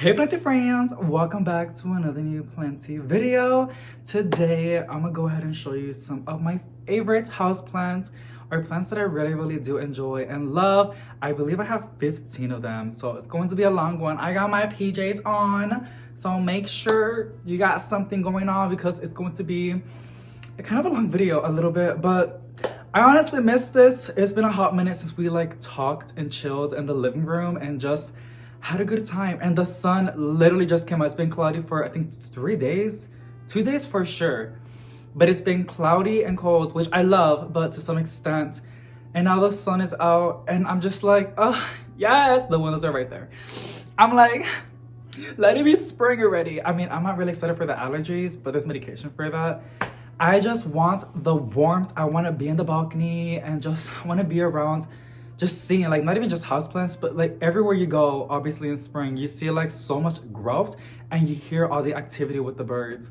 Hey Plenty friends, welcome back to another new Plenty video. Today I'm gonna go ahead and show you some of my favorite house plants or plants that I really do enjoy and love. I believe I have 15 of them, so it's going to be a long one. I got my PJs on, so make sure you got something going on because it's going to be a kind of a long video a little bit, but I honestly missed this. It's been a hot minute since we talked and chilled in the living room and just had a good time. And the sun literally just came out. It's been cloudy for I think 3 days, 2 days for sure, but it's been cloudy and cold, which I love, but to some extent. And now the sun is out and I'm just like, oh yes, the windows are right there. I'm like, let it be spring already. I mean, I'm not really excited for the allergies, but there's medication for that. I just want the warmth. I want to be in the balcony and just want to be around, just seeing not even just houseplants, but everywhere you go, obviously in spring, you see so much growth and you hear all the activity with the birds.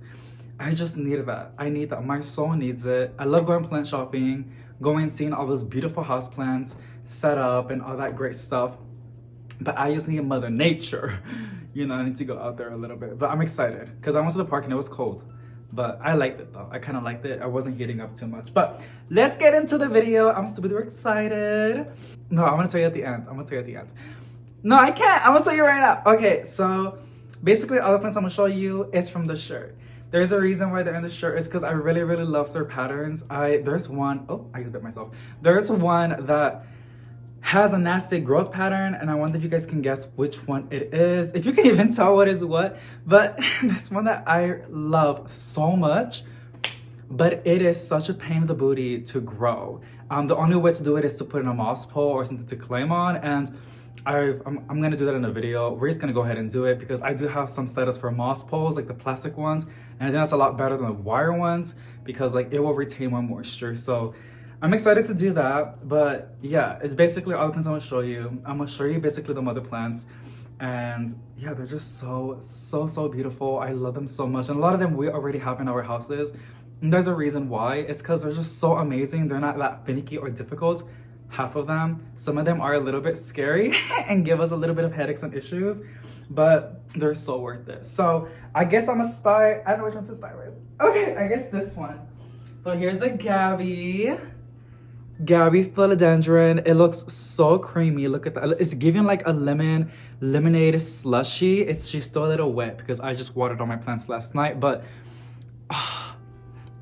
I just need that. I need that. My soul needs it. I love going plant shopping, going and seeing all those beautiful houseplants set up and all that great stuff. But I just need Mother Nature. You know, I need to go out there a little bit. But I'm excited because I went to the park and it was cold. But I liked it though. I kind of liked it. I wasn't heating up too much. But let's get into the video. I'm super excited. No, I'm gonna tell you at the end. No, I can't. I'm gonna tell you right now. Okay, so basically all the plants I'm gonna show you is from the shirt. There's a reason why they're in the shirt is because I really love their patterns. There's one, oh, I just bit myself. There's one that has a nasty growth pattern and I wonder if you guys can guess which one it is, if you can even tell what is what. But this one that I love so much, but it is such a pain in the booty to grow. The only way to do it is to put in a moss pole or something to claim on, and I'm gonna do that in a video. We're just gonna go ahead and do it because I do have some setups for moss poles, like the plastic ones, and I think that's a lot better than the wire ones because it will retain more moisture. So I'm excited to do that. But yeah, it's basically all the plants I'm gonna show you. I'm gonna show you basically the mother plants, and yeah, they're just so beautiful. I love them so much, and a lot of them we already have in our houses. And there's a reason why. It's because they're just so amazing. They're not that finicky or difficult. Half of them. Some of them are a little bit scary and give us a little bit of headaches and issues, but they're so worth it. So I guess I'm gonna start. I don't know which one to start with. Okay, I guess this one. So here's a Gabby philodendron. It looks so creamy. Look at that. It's giving a lemonade slushy. She's still a little wet because I just watered all my plants last night, but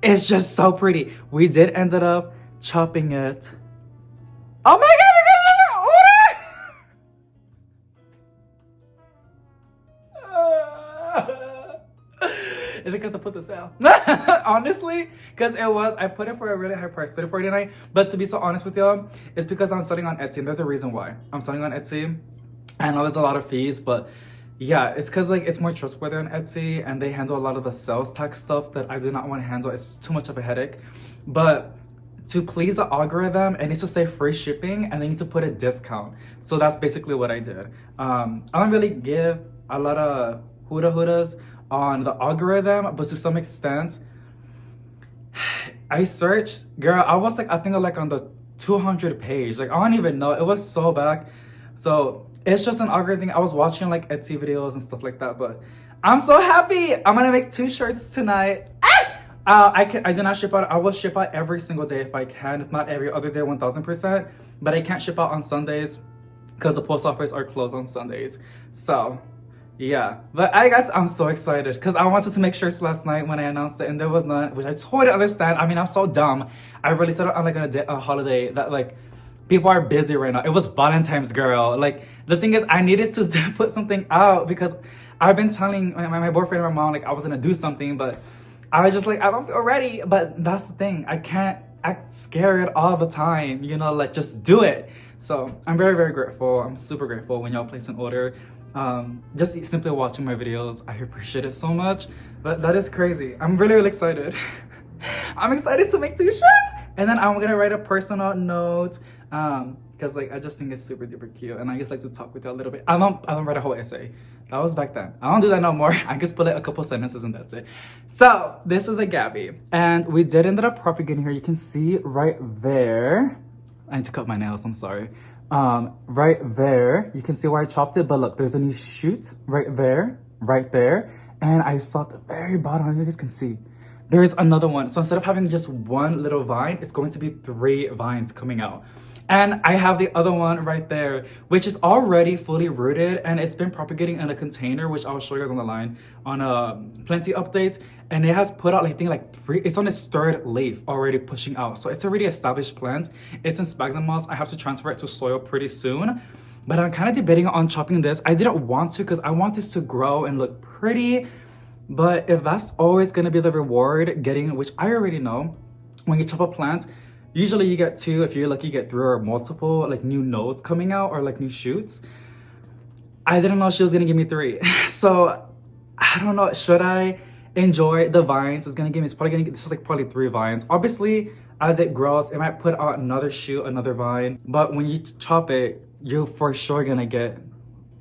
it's just so pretty. We did ended up chopping it. Oh my god, we're gonna Is it because I put this out? Honestly, because I put it for a really high price, $30.49. But to be so honest with y'all, it's because I'm selling on Etsy, and there's a reason why. I'm selling on Etsy. I know there's a lot of fees, but yeah, it's because it's more trustworthy on Etsy and they handle a lot of the sales tax stuff that I do not want to handle. It's too much of a headache. But to please the algorithm, it needs to say free shipping and they need to put a discount. So that's basically what I did. I don't really give a lot of hudas on the algorithm, but to some extent, I searched, girl, I was I think on the 200 page. I don't even know. It was so back. So it's just an algorithm. I was watching Etsy videos and stuff like that, but I'm so happy. I'm gonna make 2 shirts tonight. I do not ship out. I will ship out every single day if I can, if not every other day, 1000%. But I can't ship out on Sundays because the post office are closed on Sundays. So yeah, but I'm so excited because I wanted to make shirts last night when I announced it and there was none, which I totally understand. I mean, I'm so dumb. I really said it on a holiday that people are busy right now. It was Valentine's, girl. The thing is, I needed to put something out because I've been telling my boyfriend and my mom I was gonna do something, but I was just I don't feel ready. But that's the thing. I can't act scared all the time, you know, just do it. So I'm very grateful. I'm super grateful when y'all place an order. Just simply watching my videos, I appreciate it so much. But that is crazy. I'm really excited. I'm excited to make 2 shirts. And then I'm gonna write a personal note because I just think it's super duper cute and I just like to talk with you a little bit. I don't write a whole essay. That was back then. I don't do that no more. I just put a couple sentences and that's it. So this is a Gabby and we did ended up propagating here. You can see right there. I need to cut my nails, I'm sorry. Right there, you can see where I chopped it, but look, there's a new shoot right there. And I saw at the very bottom, you guys can see, there's another one. So instead of having just one little vine, it's going to be 3 vines coming out. And I have the other one right there, which is already fully rooted and it's been propagating in a container, which I'll show you guys on the line on a plenty update. And it has put out, I think, like 3, it's on its 3rd leaf already pushing out. So it's a really established plant. It's in sphagnum moss. I have to transfer it to soil pretty soon. But I'm kind of debating on chopping this. I didn't want to because I want this to grow and look pretty. But if that's always going to be the reward, getting, which I already know, when you chop a plant, usually you get 2, if you're lucky, you get 3 or multiple like new nodes coming out or like new shoots. I didn't know she was gonna give me 3. So I don't know, should I enjoy the vines? It's gonna give me, it's probably gonna get, this is like probably 3 vines. Obviously, as it grows, it might put out another shoot, another vine. But when you chop it, you're for sure gonna get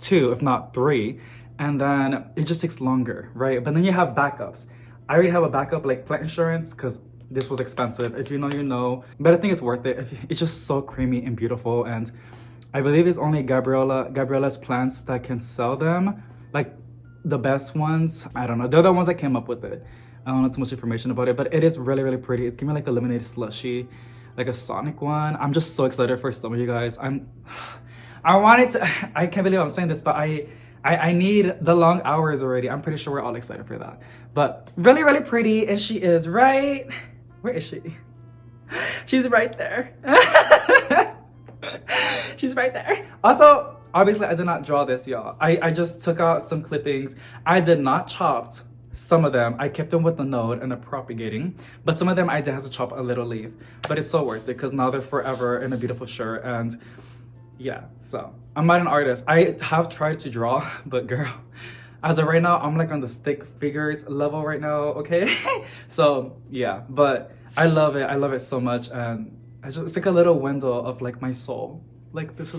2, if not 3. And then it just takes longer, right? But then you have backups. I already have a backup like plant insurance because this was expensive. If you know, you know. But I think it's worth it. It's just so creamy and beautiful. And I believe it's only Gabriella's plants that can sell them. Like the best ones. I don't know. They're the ones that came up with it. I don't know too much information about it. But it is really, really pretty. It's giving me like a lemonade slushy. Like a Sonic one. I'm just so excited for some of you guys. I wanted to... I can't believe I'm saying this, but I need the long hours already. I'm pretty sure we're all excited for that. But really, really pretty. And she is right... Where is she? She's right there. She's right there. Also, obviously, I did not draw this, y'all. I just took out some clippings. I did not chop some of them. I kept them with the node and the propagating. But some of them, I did have to chop a little leaf. But it's so worth it because now they're forever in a beautiful shirt. And yeah, so I'm not an artist. I have tried to draw, but girl, as of right now, I'm like on the stick figures level right now, okay? So yeah, but I love it so much. And it's like a little window of like my soul. Like this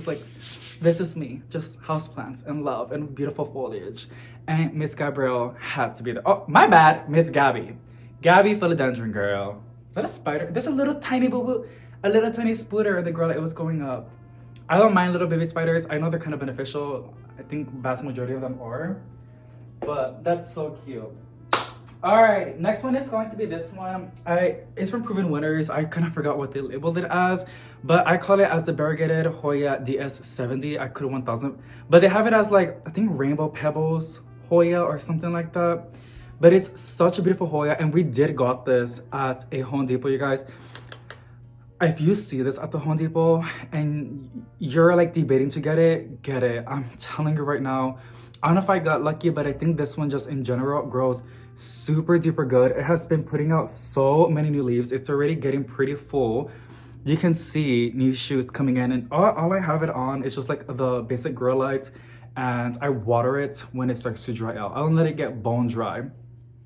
is me, just houseplants and love and beautiful foliage. And Miss Gabrielle had to be there. Oh, my bad, Miss Gabby. Gabby philodendron girl. Is that a spider? There's a little tiny boo-boo, a little tiny spooter in the girl that it was going up. I don't mind little baby spiders. I know they're kind of beneficial. I think vast majority of them are. But that's so cute. All right, next one is going to be this one. It's from Proven Winners. I kind of forgot what they labeled it as, but I call it as the variegated Hoya DS70. I could have 1000, but they have it as like, I think Rainbow Pebbles Hoya or something like that. But it's such a beautiful Hoya, and we did got this at a Home Depot, you guys. If you see this at the Home Depot and you're like debating to get it. I'm telling you right now, I don't know if I got lucky, but I think this one just in general grows super duper good. It has been putting out so many new leaves. It's already getting pretty full. You can see new shoots coming in, and all I have it on is just like the basic grow lights, and I water it when it starts to dry out. I don't let it get bone dry.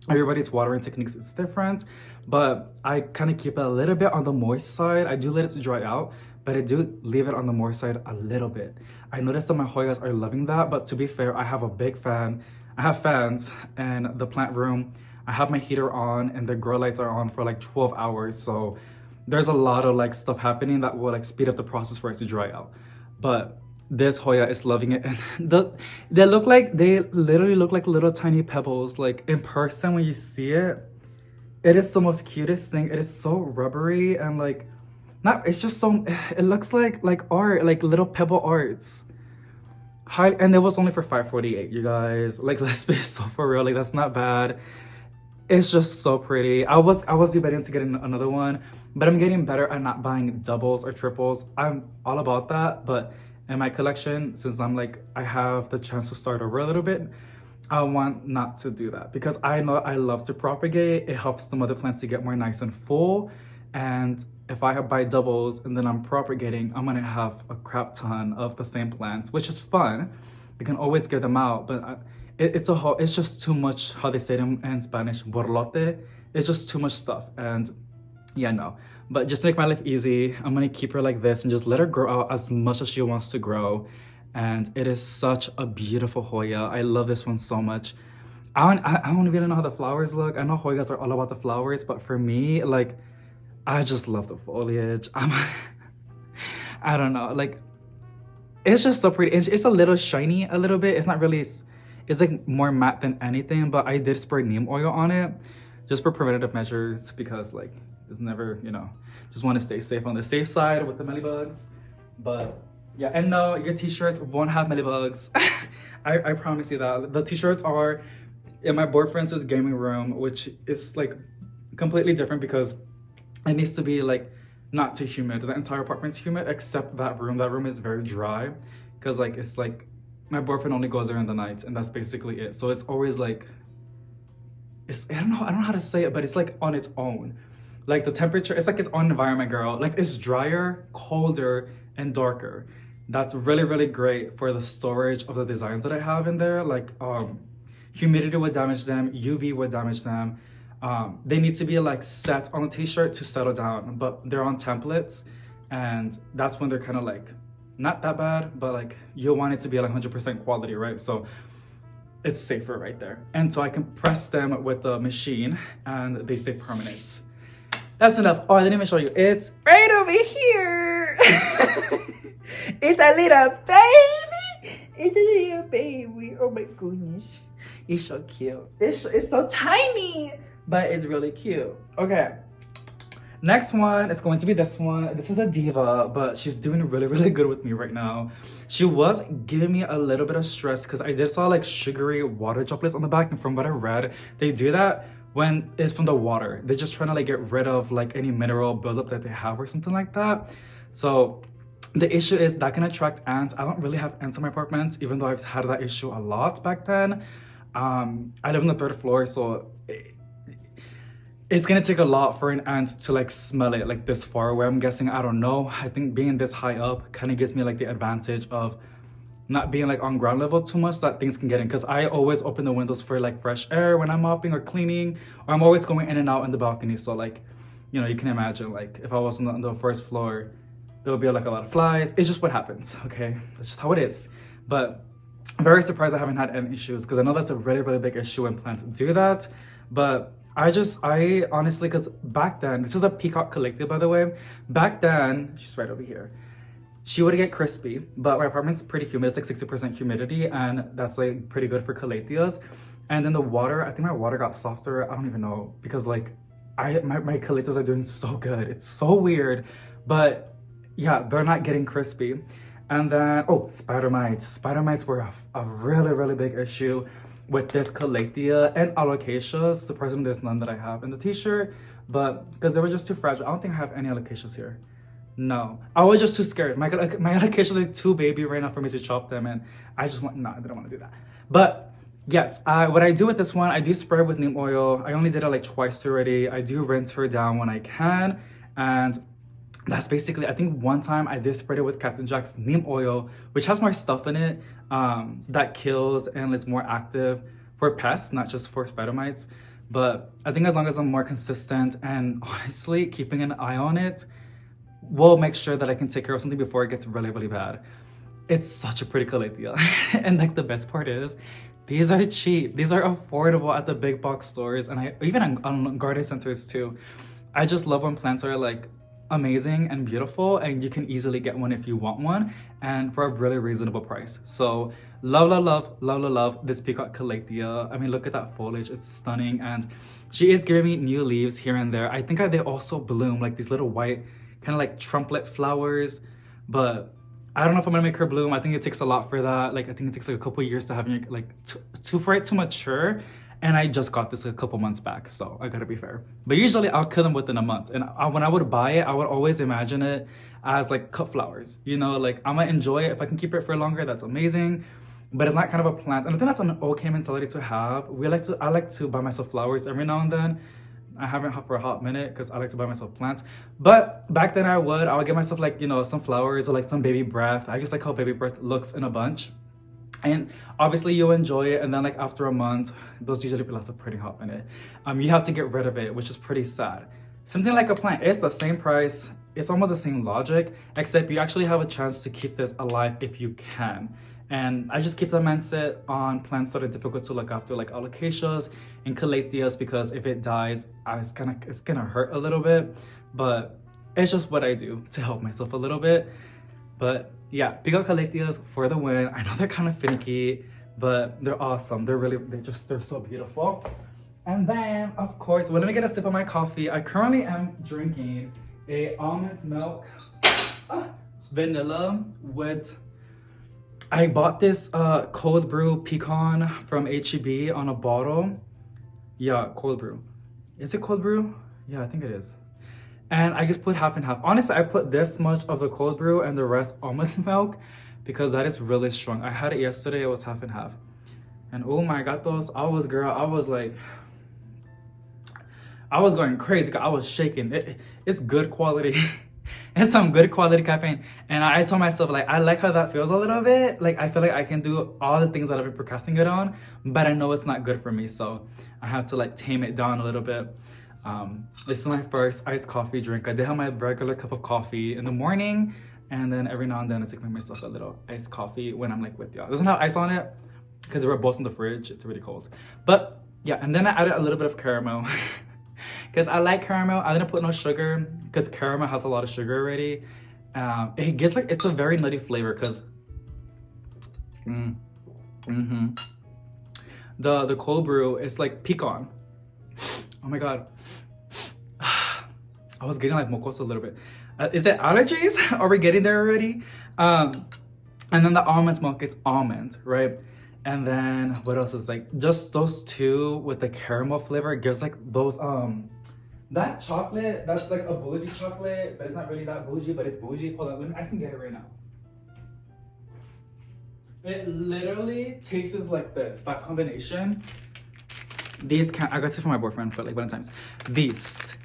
Everybody's watering techniques is different, but I kind of keep it a little bit on the moist side. I do let it dry out, but I do leave it on the moist side a little bit. I noticed that my Hoyas are loving that, but to be fair, I have a big fan. I have fans in the plant room. I have my heater on and the grow lights are on for like 12 hours. So there's a lot of like stuff happening that will like speed up the process for it to dry out. But this Hoya is loving it, and they literally look like little tiny pebbles. Like in person when you see it, it is the most cutest thing. It is so rubbery and like, it's just so, it looks like art, like little pebble arts. And it was only for $5.48, you guys. Like, let's be so for real, like that's not bad. It's just so pretty. I was debating to get another one, but I'm getting better at not buying doubles or triples. I'm all about that, but in my collection, since I have the chance to start over a little bit, I want not to do that because I know I love to propagate. It helps the mother plants to get more nice and full. And if I buy doubles and then I'm propagating, I'm gonna have a crap ton of the same plants, which is fun. You can always get them out, but it's just too much, how they say them in Spanish, borlote. It's just too much stuff. And yeah, no. But just to make my life easy, I'm gonna keep her like this and just let her grow out as much as she wants to grow. And it is such a beautiful Hoya. I love this one so much. I don't even know how the flowers look. I know Hoyas are all about the flowers, but for me, like, I just love the foliage. I don't know, like, It's just so pretty. It's a little shiny a little bit. It's not really, it's like more matte than anything, but I did spray neem oil on it just for preventative measures because like it's never, just want to stay safe on the safe side with the mealybugs. But yeah, and no, your t-shirts won't have mealybugs. I promise you that. The t-shirts are in my boyfriend's gaming room, which is like completely different because it needs to be like not too humid. The entire apartment's humid except that room. That room is very dry because like it's like my boyfriend only goes there in the night and that's basically it. So it's always like I don't know how to say it, but it's like on its own. Like the temperature, it's like its own environment, girl. Like it's drier, colder, and darker. That's really, really great for the storage of the designs that I have in there. Like humidity would damage them, UV would damage them. They need to be like set on a t-shirt to settle down, but they're on templates, and that's when they're kind of like not that bad, but like you'll want it to be like 100% quality, right? So it's safer right there. And so I can press them with the machine and they stay permanent. That's enough. Oh, I didn't even show you. It's right over here. It's a little baby. It's a little baby. Oh my goodness. It's so cute. It's so tiny, but it's really cute. Okay. Next one is going to be this one. This is a diva, but she's doing really, really good with me right now. She was giving me a little bit of stress because I did saw like sugary water droplets on the back, and from what I read, they do that when it's from the water. They're just trying to like get rid of like any mineral buildup that they have or something like that. So the issue is that can attract ants. I don't really have ants in my apartment, even though I've had that issue a lot back then. I live on the 3rd floor, so it's gonna take a lot for an ant to like smell it like this far away. I'm guessing, I don't know. I think being this high up kind of gives me like the advantage of not being like on ground level too much so that things can get in, because I always open the windows for like fresh air when I'm mopping or cleaning, or I'm always going in and out in the balcony. So like, you can imagine like if I was on the 1st floor, there would be like a lot of flies. It's just what happens, okay? That's just how it is. But I'm very surprised I haven't had any issues, because I know that's a really, really big issue when plants do that. But I honestly, because back then, this is a peacock collective, by the way. Back then, she's right over here. She would get crispy, but my apartment's pretty humid. It's like 60% humidity, and that's like pretty good for calatheas. And then the water, I think my water got softer. I don't even know, because like my calatheas are doing so good. It's so weird, but yeah, they're not getting crispy. And then, oh, spider mites. Spider mites were a really, really big issue with this calathea and alocasias. Surprisingly, there's none that I have in the t-shirt, but because they were just too fragile. I don't think I have any alocasias here. No, I was just too scared. My alocasias are too baby right now for me to chop them, and I just want, I didn't want to do that. But yes, what I do with this one, I do spray with neem oil. I only did it like twice already. I do rinse her down when I can, and that's basically, I think one time I did spray it with Captain Jack's neem oil, which has more stuff in it that kills and it's more active for pests, not just for spider mites. But I think as long as I'm more consistent and honestly keeping an eye on it, will make sure that I can take care of something before it gets really, really bad. It's such a pretty calathea. And like the best part is, these are cheap. These are affordable at the big box stores, and even on garden centers too. I just love when plants are like amazing and beautiful, and you can easily get one if you want one, and for a really reasonable price. So love this peacock calathea. I mean, look at that foliage, it's stunning, and she is giving me new leaves here and there. I think they also bloom like these little white kind of like trumpet flowers, but I don't know if I'm gonna make her bloom. I think it takes a lot for that. Like I think it takes like a couple years to have like for it to mature. And I just got this a couple months back, so I gotta be fair. But usually I'll kill them within a month. And when I would buy it, I would always imagine it as like cut flowers. Like I'm gonna enjoy it. If I can keep it for longer, that's amazing. But it's not kind of a plant. And I think that's an okay mentality to have. I like to buy myself flowers every now and then. I haven't for a hot minute because I like to buy myself plants. But back then I would get myself like, some flowers or like some baby breath. I just like how baby breath looks in a bunch. And obviously you'll enjoy it, and then like after a month, those usually last a pretty hot minute. You have to get rid of it, which is pretty sad. Something like a plant, it's the same price, it's almost the same logic, except you actually have a chance to keep this alive if you can. And I just keep the mindset on plants that are difficult to look after, like alocasias and calatheas, because if it dies, it's gonna hurt a little bit. But it's just what I do to help myself a little bit. But yeah, pico calyptias for the win. I know they're kind of finicky, but they're awesome. They're so beautiful. And then, of course, well, let me get a sip of my coffee. I currently am drinking a almond milk vanilla with, I bought this cold brew pecan from HEB on a bottle. Yeah, cold brew. Is it cold brew? Yeah, I think it is. And I just put half and half. Honestly, I put this much of the cold brew and the rest almond milk because that is really strong. I had it yesterday, it was half and half. And oh my god, I was like, I was going crazy. I was shaking. It's good quality. It's some good quality caffeine. And I told myself, like, I like how that feels a little bit. Like, I feel like I can do all the things that I've been procrastinating on, but I know it's not good for me. So I have to like tame it down a little bit. This is my first iced coffee drink. I did have my regular cup of coffee in the morning. And then every now and then I take myself a little iced coffee when I'm like with y'all. It doesn't have ice on it because we're both in the fridge. It's really cold. But yeah, and then I added a little bit of caramel. Because I like caramel. I didn't put no sugar because caramel has a lot of sugar already. It gets like, it's a very nutty flavor because the cold brew is like pecan. Oh my god. I was getting like mocosa a little bit. Is it allergies? Are we getting there already? And then the almond milk, it's almond, right? And then what else is like, just those two with the caramel flavor gives like those that chocolate, that's like a bougie chocolate, but it's not really that bougie, but it's bougie. Hold on, I can get it right now. It literally tastes like this, that combination. These I got this from my boyfriend for like Valentine's. These,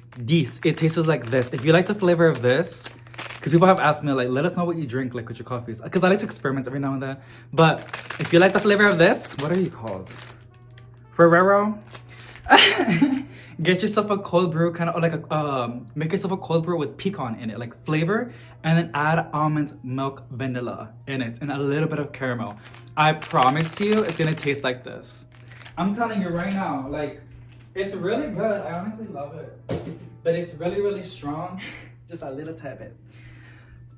it tastes like this. If you like the flavor of this, because people have asked me like, let us know what you drink like with your coffees. Because I like to experiment every now and then. But if you like the flavor of this, what are you called? Ferrero? Get yourself a cold brew, kind of like a, make yourself a cold brew with pecan in it, like flavor, and then add almond milk vanilla in it and a little bit of caramel. I promise you, it's gonna taste like this. I'm telling you right now, like, it's really good. I honestly love it. But it's really, really strong. Just a little tad bit.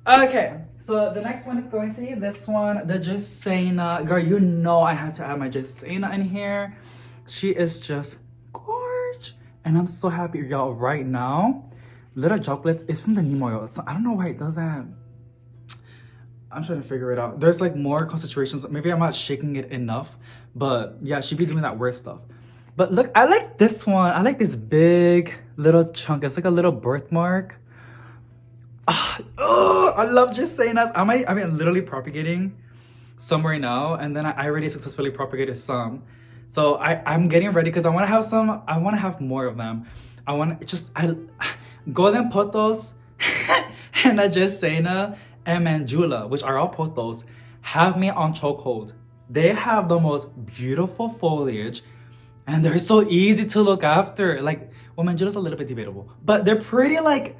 Okay, so the next one is going to be this one, the Justina. Girl, you know I had to add my Justina in here. She is just gorgeous. And I'm so happy, y'all, right now. Little Chocolates is from the neem oil. So I don't know why it does that. I'm trying to figure it out. There's like more concentrations. Maybe I'm not shaking it enough. But yeah, she be doing that weird stuff. But look, I like this one. I like this big little chunk. It's like a little birthmark. Oh, I love Justinas. I'm literally propagating some right now. And then I already successfully propagated some. So I'm getting ready because I want to have some. I want to have more of them. I want to just, Golden Potos and a Justina and Manjula, which are all potos, have me on chokehold. They have the most beautiful foliage and they're so easy to look after. Like, well, Manjula's a little bit debatable, but they're pretty, like,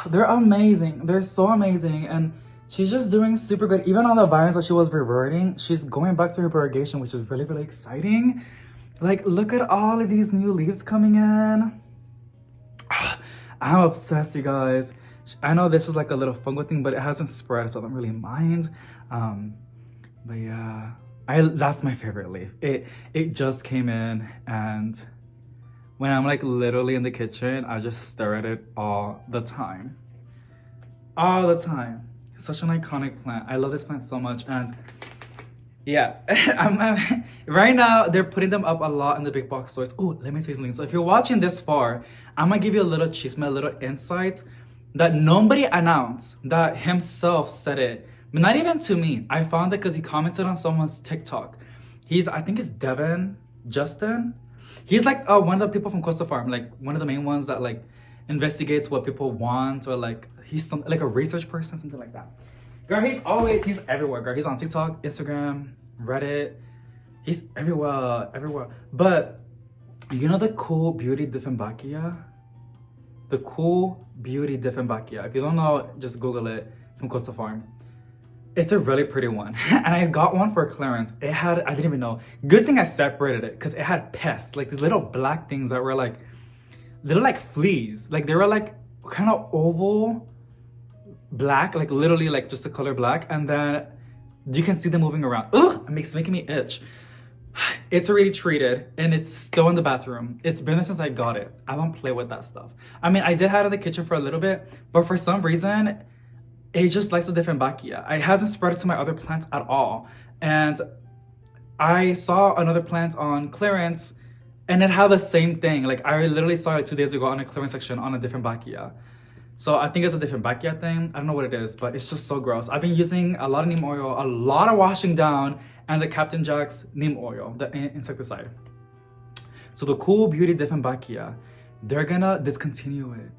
they're amazing. They're so amazing. And she's just doing super good. Even on the vines that she was reverting, she's going back to her propagation, which is really, really exciting. Like, look at all of these new leaves coming in. I'm obsessed, you guys. I know this is like a little fungal thing, but it hasn't spread, so I don't really mind. But yeah, that's my favorite leaf. It just came in, and when I'm like literally in the kitchen, I just stare at it all the time. All the time. It's such an iconic plant. I love this plant so much. And yeah, right now they're putting them up a lot in the big box stores. Oh, let me tell you something. So if you're watching this far, I'm gonna give you a little chisme, a little insight that nobody announced, that himself said it. But not even to me. I found it because he commented on someone's TikTok. I think it's Devin, Justin. He's like one of the people from Costa Farm, like one of the main ones that like investigates what people want, or like he's like a research person, something like that. Girl, he's everywhere, girl. He's on TikTok, Instagram, Reddit. He's everywhere. But you know the Cool Beauty Dieffenbachia? The Cool Beauty Dieffenbachia. If you don't know, just Google it. It's from Costa Farm. It's a really pretty one. And I got one for clearance. I didn't even know. Good thing I separated it because it had pests. Like these little black things that were like, little like fleas. Like they were like kind of oval. black, like literally like just the color black, and then you can see them moving around. Ugh, it's making me itch. It's already treated and it's still in the bathroom. It's been there since I got it. I don't play with that stuff. I mean, I did have it in the kitchen for a little bit, but for some reason, it just likes a different bacchia. It hasn't spread it to my other plants at all. And I saw another plant on clearance and it had the same thing. Like I literally saw it 2 days ago on a clearance section on a different bacchia. So I think it's a different bacchia thing. I don't know what it is, but it's just so gross. I've been using a lot of neem oil, a lot of washing down, and the Captain Jack's neem oil, the insecticide. So the Cool Beauty Dieffenbachia, they're gonna discontinue it.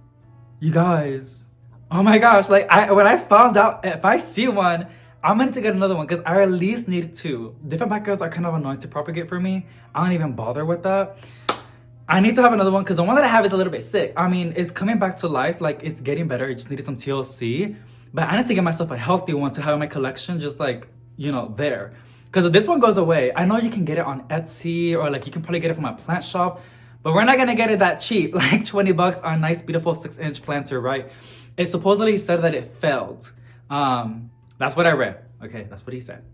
You guys, oh my gosh, like when I found out, if I see one, I'm gonna get another one because I at least need 2. Dieffenbachias are kind of annoying to propagate for me. I don't even bother with that. I need to have another one because the one that I have is a little bit sick. I mean, it's coming back to life, like it's getting better. It just needed some TLC. But I need to get myself a healthy one to have in my collection, just like, you know, there. Because if this one goes away, I know you can get it on Etsy or like you can probably get it from a plant shop, but we're not gonna get it that cheap, like 20 bucks on a nice, beautiful 6-inch planter, right? It supposedly said that it failed. That's what I read. Okay, that's what he said.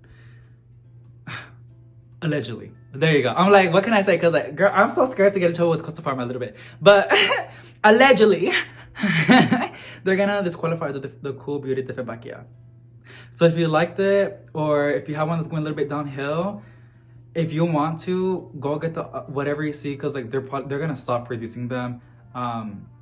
Allegedly. There you go. I'm like, what can I say? Because like, girl, I'm so scared to get in trouble with Costa Farm a little bit. But allegedly, they're gonna disqualify the Cool Beauty Dieffenbachia. So if you liked it, or if you have one that's going a little bit downhill, if you want to, go get the whatever you see, because like they're gonna stop producing them.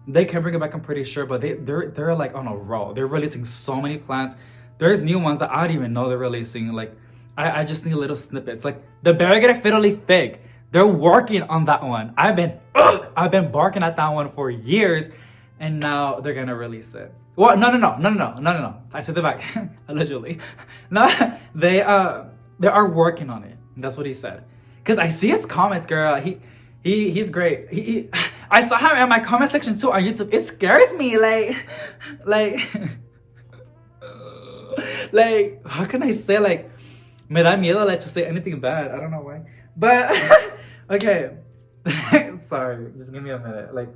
They can bring it back, I'm pretty sure, but they're like on a roll. They're releasing so many plants. There's new ones that I don't even know they're releasing. Like I just need little snippets. Like the variegated fiddly fig, they're working on that one. I've been barking at that one for years, and now they're gonna release it. Well, no. I said that back. Allegedly. No, they are working on it. That's what he said. Cause I see his comments, girl. He's great. I saw him in my comment section too on YouTube. It scares me, like how can I say, like, me da miedo like to say anything bad. I don't know why. But okay. Sorry, just give me a minute. Like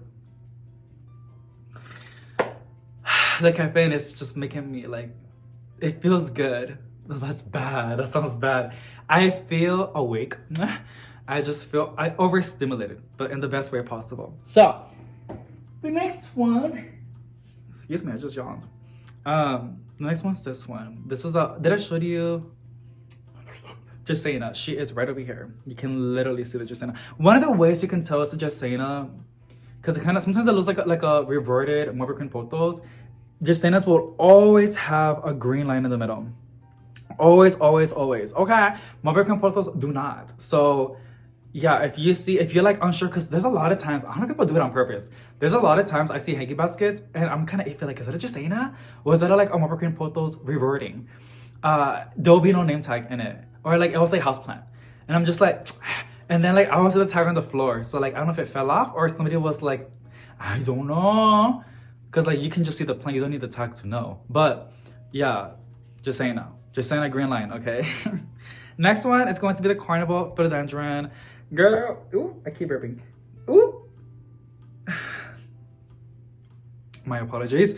the caffeine is just making me like, it feels good. Oh, that's bad. That sounds bad. I feel awake. I just feel overstimulated, but in the best way possible. So the next one, excuse me, I just yawned. The next one's this one. This is did I show you? Justina, she is right over here. You can literally see the Justina. One of the ways you can tell it's a Justina, because it kind of, sometimes it looks like a reverted Morbicrin potos. Justinas will always have a green line in the middle. Always. Okay? Morbicrin potos do not. So yeah, if you're like unsure, because there's a lot of times, I don't know if people do it on purpose. There's a lot of times I see hanky baskets and I'm kind of iffy, like, is that a Justina? Or is that like a Morbicrin potos reverting? There'll be no name tag in it. Or like, it will say houseplant. And I'm just like, and then like, I was at the tag on the floor. So like, I don't know if it fell off or somebody was like, I don't know. Because like, you can just see the plant. You don't need the tag to know. But yeah, just saying now. Just saying a green line, okay? Next one is going to be the Carnival Philodendron. Girl, ooh, I keep burping. Ooh. My apologies.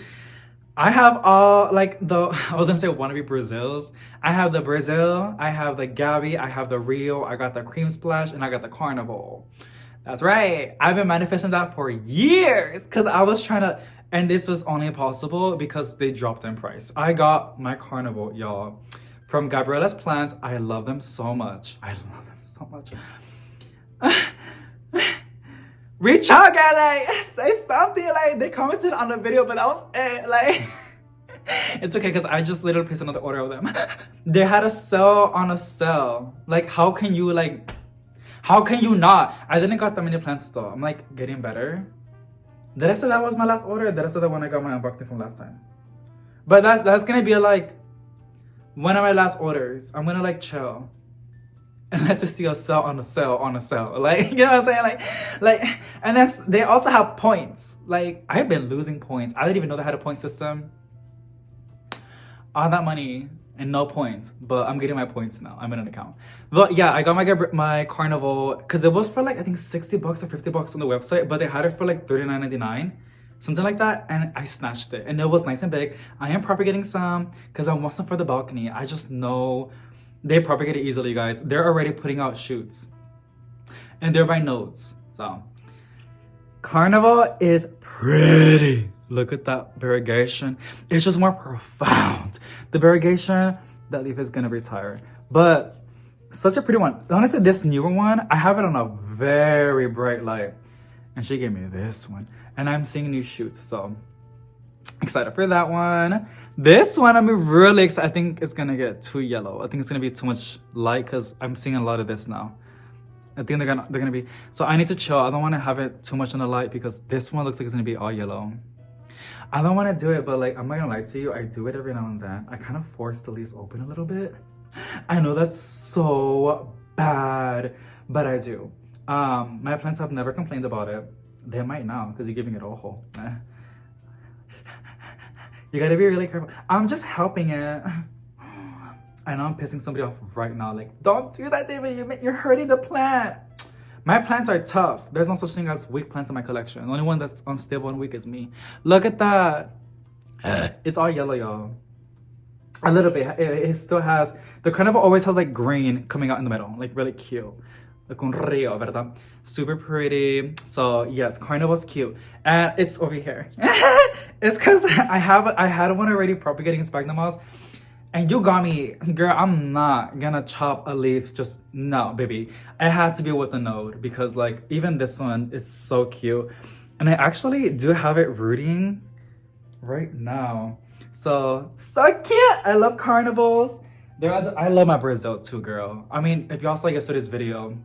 I have all like I was gonna say wannabe Brazils. I have the Brazil, I have the Gabby, I have the Rio, I got the Cream Splash, and I got the Carnival. That's right. I've been manifesting that for years because I was trying to, and this was only possible because they dropped in price. I got my Carnival, y'all, from Gabriella's Plants. I love them so much. Reach out, girl, like, say something, like, they commented on the video, but I was, like, it's okay, because I just literally placed another order of them. They had a sale on a sale. Like, how can you not? I didn't got that many plants, though. I'm, like, getting better. Did I say that was my last order? Did I say that when I got my unboxing from last time? But that's gonna be, like, one of my last orders. I'm gonna, like, chill. Unless I see a sale on a sale on a sale. Like, you know what I'm saying? Like, and they also have points. Like, I've been losing points. I didn't even know they had a point system. All that money and no points. But I'm getting my points now. I'm in an account. But yeah, I got my Carnival. Because it was for like, I think 60 bucks or 50 bucks on the website. But they had it for like $39.99. something like that, and I snatched it, and it was nice and big. I am propagating some because I want some for the balcony. I just know they propagate it easily, guys. They're already putting out shoots, and they're by nodes. So Carnival is pretty. Look at that variegation. It's just more profound. The variegation, that leaf is gonna retire, but such a pretty one. Honestly, this newer one, I have it on a very bright light, and she gave me this one, and I'm seeing new shoots, so excited for that one. This one, I'm really excited. I think it's gonna get too yellow. I think it's gonna be too much light because I'm seeing a lot of this now. I think they're gonna be, so I need to chill. I don't want to have it too much in the light because this one looks like it's gonna be all yellow. I don't want to do it, but like, I'm not gonna lie to you, I do it every now and then. I kind of force the leaves open a little bit. I know that's so bad, but I do. My plants have never complained about it. They might now because you're giving it ojo. You gotta be really careful. I'm just helping it. I know I'm pissing somebody off right now. Like, don't do that, David. You're hurting the plant. My plants are tough. There's no such thing as weak plants in my collection. The only one that's unstable and weak is me. Look at that. It's all yellow, y'all. A little bit. It still has, the carnival always has like green coming out in the middle. Like really cute. Like un rio, ¿verdad? Super pretty. So yes, carnival's cute. And it's over here. It's because I had one already propagating sphagnum moss. And you got me, girl, I'm not gonna chop a leaf, just, no, baby. I had to be with a node because like, even this one is so cute. And I actually do have it rooting right now. So cute! I love carnivals. I love my Brazil too, girl. I mean, if y'all saw yesterday's video.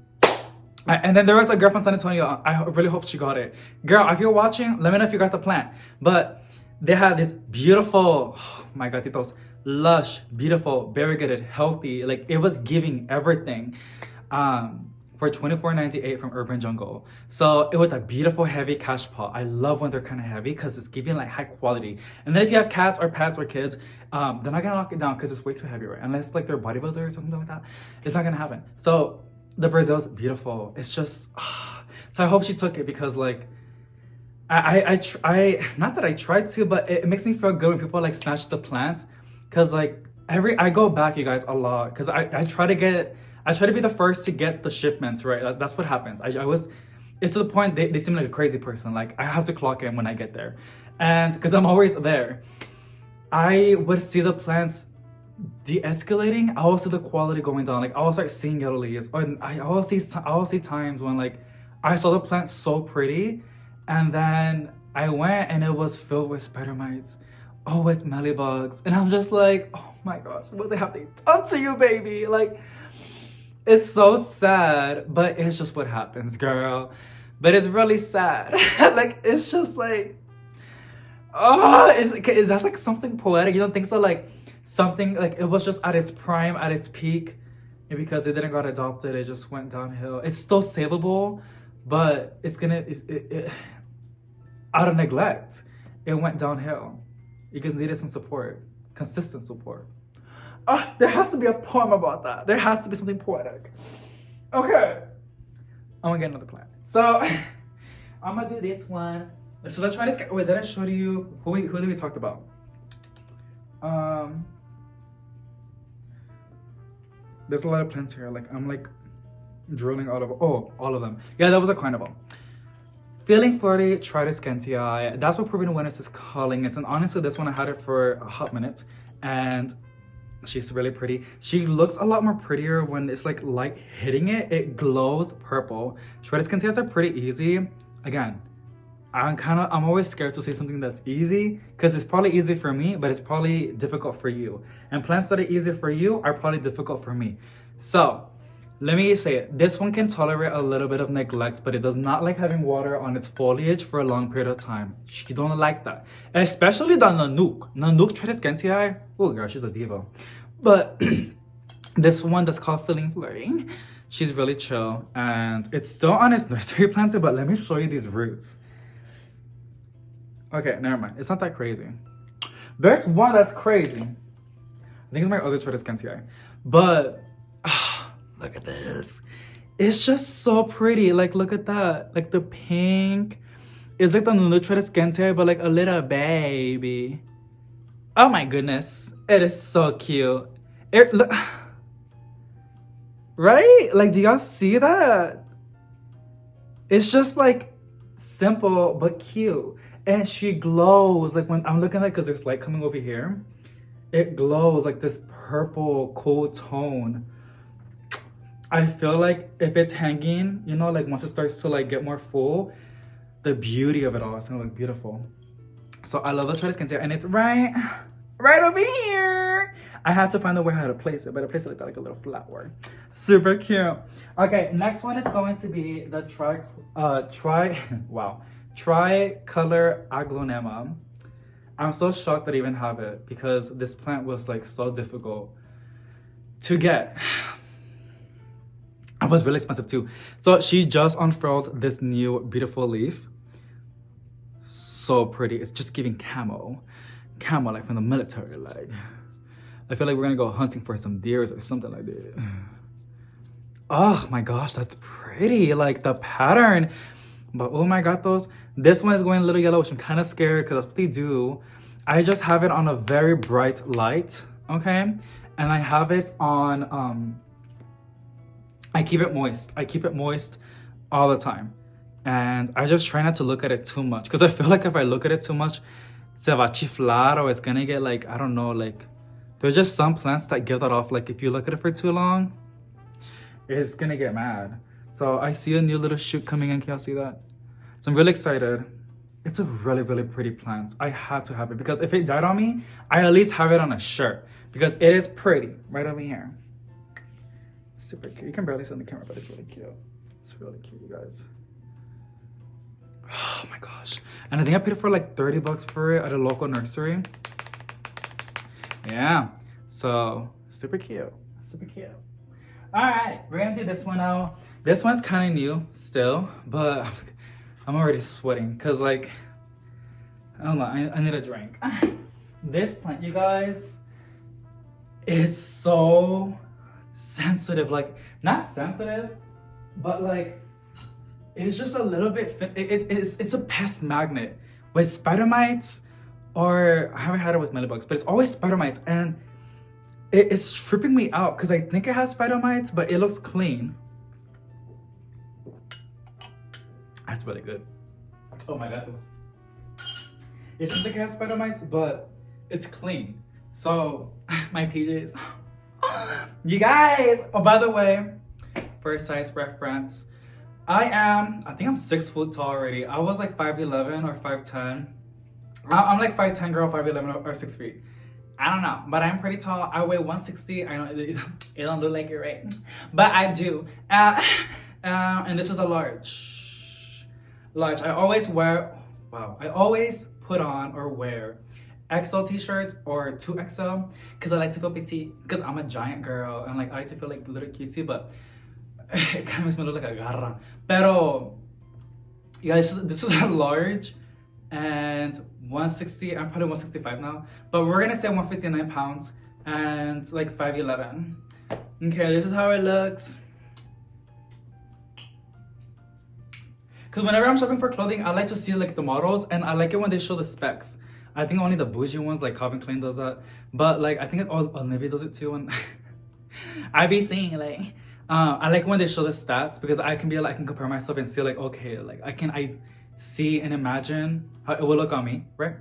And then there was a girl from San Antonio, I really hope she got it. Girl, if you're watching, let me know if you got the plant. But they had this beautiful, oh my gatitos, lush, beautiful, variegated, healthy, like it was giving everything for $24.98 from Urban Jungle. So it was a beautiful heavy cash pot. I love when they're kind of heavy because it's giving like high quality. And then if you have cats or pets or kids, they're not gonna knock it down because it's way too heavy, right? Unless like they're bodybuilders or something like that, it's not gonna happen. So the Brazil's beautiful. It's just, so I hope she took it because like, I not that I tried to, but it makes me feel good when people like snatch the plants. Cause like I go back, you guys, a lot. Cause I try to be the first to get the shipments, right? That's what happens. It's to the point they seem like a crazy person. Like I have to clock in when I get there. And cause I'm always there. I would see the plants de-escalating. I will see the quality going down. Like I will start seeing yellow leaves. Or I will see times when like I saw the plant so pretty. And then I went and it was filled with spider mites. Oh, it's mealybugs. And I'm just like, oh my gosh, what the hell they done to you, baby? Like, it's so sad, but it's just what happens, girl. But it's really sad. Like, it's just like, oh, is that like something poetic? You don't think so? Like, something, like, it was just at its prime, at its peak. And because it didn't got adopted, it just went downhill. It's still savable, but it's gonna, out of neglect, it went downhill. You guys needed some support, consistent support. There has to be a poem about that. There has to be something poetic. Okay, I'm gonna get another plant. So I'm gonna do this one. So let's try this. Wait, did I show you who did we talk about? There's a lot of plants here. Like I'm like drilling all of them. Yeah, that was a carnival. Feeling flirty, try to scanty eye. That's what Proven Awareness is calling it. And honestly, this one I had it for a hot minute. And she's really pretty. She looks a lot more prettier when it's like light hitting it. It glows purple. Shredded scanty eyes are pretty easy. Again, I'm always scared to say something that's easy because it's probably easy for me, but it's probably difficult for you. And plants that are easy for you are probably difficult for me. So, let me say it. This one can tolerate a little bit of neglect, but it does not like having water on its foliage for a long period of time. She don't like that. Especially the Nanook. Nanook Shredded Scanty Eye. Oh, girl, she's a diva. But this one that's called Feeling Flirty, she's really chill. And it's still on its nursery planted, but let me show you these roots. Okay, never mind. It's not that crazy. There's one that's crazy. I think it's my other Shredded Scanty Eye. But look at this. It's just so pretty. Like, look at that. Like the pink. It's like the nutritive skincare, but like a little baby. Oh my goodness. It is so cute. Look, right? Like, do y'all see that? It's just like simple but cute. And she glows. Like when I'm looking at it, because there's light coming over here. It glows like this purple cool tone. I feel like if it's hanging, you know, like once it starts to like get more full, the beauty of it all is gonna look beautiful. So I love the Try Skincare, and it's right over here. I had to find a way how to place it, but I placed it like that, like a little flower. Super cute. Okay, next one is going to be the Tricolor Aglonema. I'm so shocked that I even have it because this plant was like so difficult to get. It was really expensive too. So she just unfurled this new beautiful leaf. So pretty. It's just giving camo like from the military. Like, I feel like we're gonna go hunting for some deers or something like that. Oh my gosh, that's pretty. Like the pattern. But oh my god, this one is going a little yellow, which I'm kind of scared because that's what they do. I just have it on a very bright light, okay? And I have it on, I keep it moist. I keep it moist all the time. And I just try not to look at it too much because I feel like if I look at it too much, se va a chiflar, or it's gonna get like, I don't know, like, there's just some plants that give that off. Like if you look at it for too long, it's gonna get mad. So I see a new little shoot coming in. Can y'all see that? So I'm really excited. It's a really, really pretty plant. I had to have it because if it died on me, I at least have it on a shirt because it is pretty right over here. Super cute. You can barely see on the camera, but it's really cute. It's really cute, you guys. Oh my gosh. And I think I paid for like 30 bucks for it at a local nursery. Yeah. So super cute. Super cute. All right, we're gonna do this one now. This one's kind of new still, but I'm already sweating because like, I don't know, I need a drink. This plant, you guys, is so sensitive. Like, not sensitive, but like, it's just a little bit, it's a pest magnet with spider mites, or I haven't had it with mealybugs, but it's always spider mites, and it's tripping me out because I think it has spider mites, but it looks clean. That's really good. Oh my god. It seems like it has spider mites, but it's clean. So, my PJs. You guys! Oh, by the way, for size reference, I think I'm 6 foot tall already. I was like 5'11" or 5'10". I'm like 5'10", girl, 5'11", or 6 feet. I don't know, but I'm pretty tall. I weigh 160. I know it don't look like it, right? But I do. And this is a large. I always wear, I always put on or wear XL t-shirts or 2XL because I like to feel petite because I'm a giant girl and like I like to feel like a little cutesy, but it kind of makes me look like a garra. Pero, yeah, this is a large and 160, I'm probably 165 now, but we're gonna say 159 pounds and like 5'11". Okay, this is how it looks. Because whenever I'm shopping for clothing, I like to see like the models, and I like it when they show the specs. I think only the bougie ones like Calvin Klein does that, but like I think Olivia does it too. And I be seeing like I like when they show the stats because I can be like, I can compare myself and see like, okay, like I see and imagine how it will look on me, right?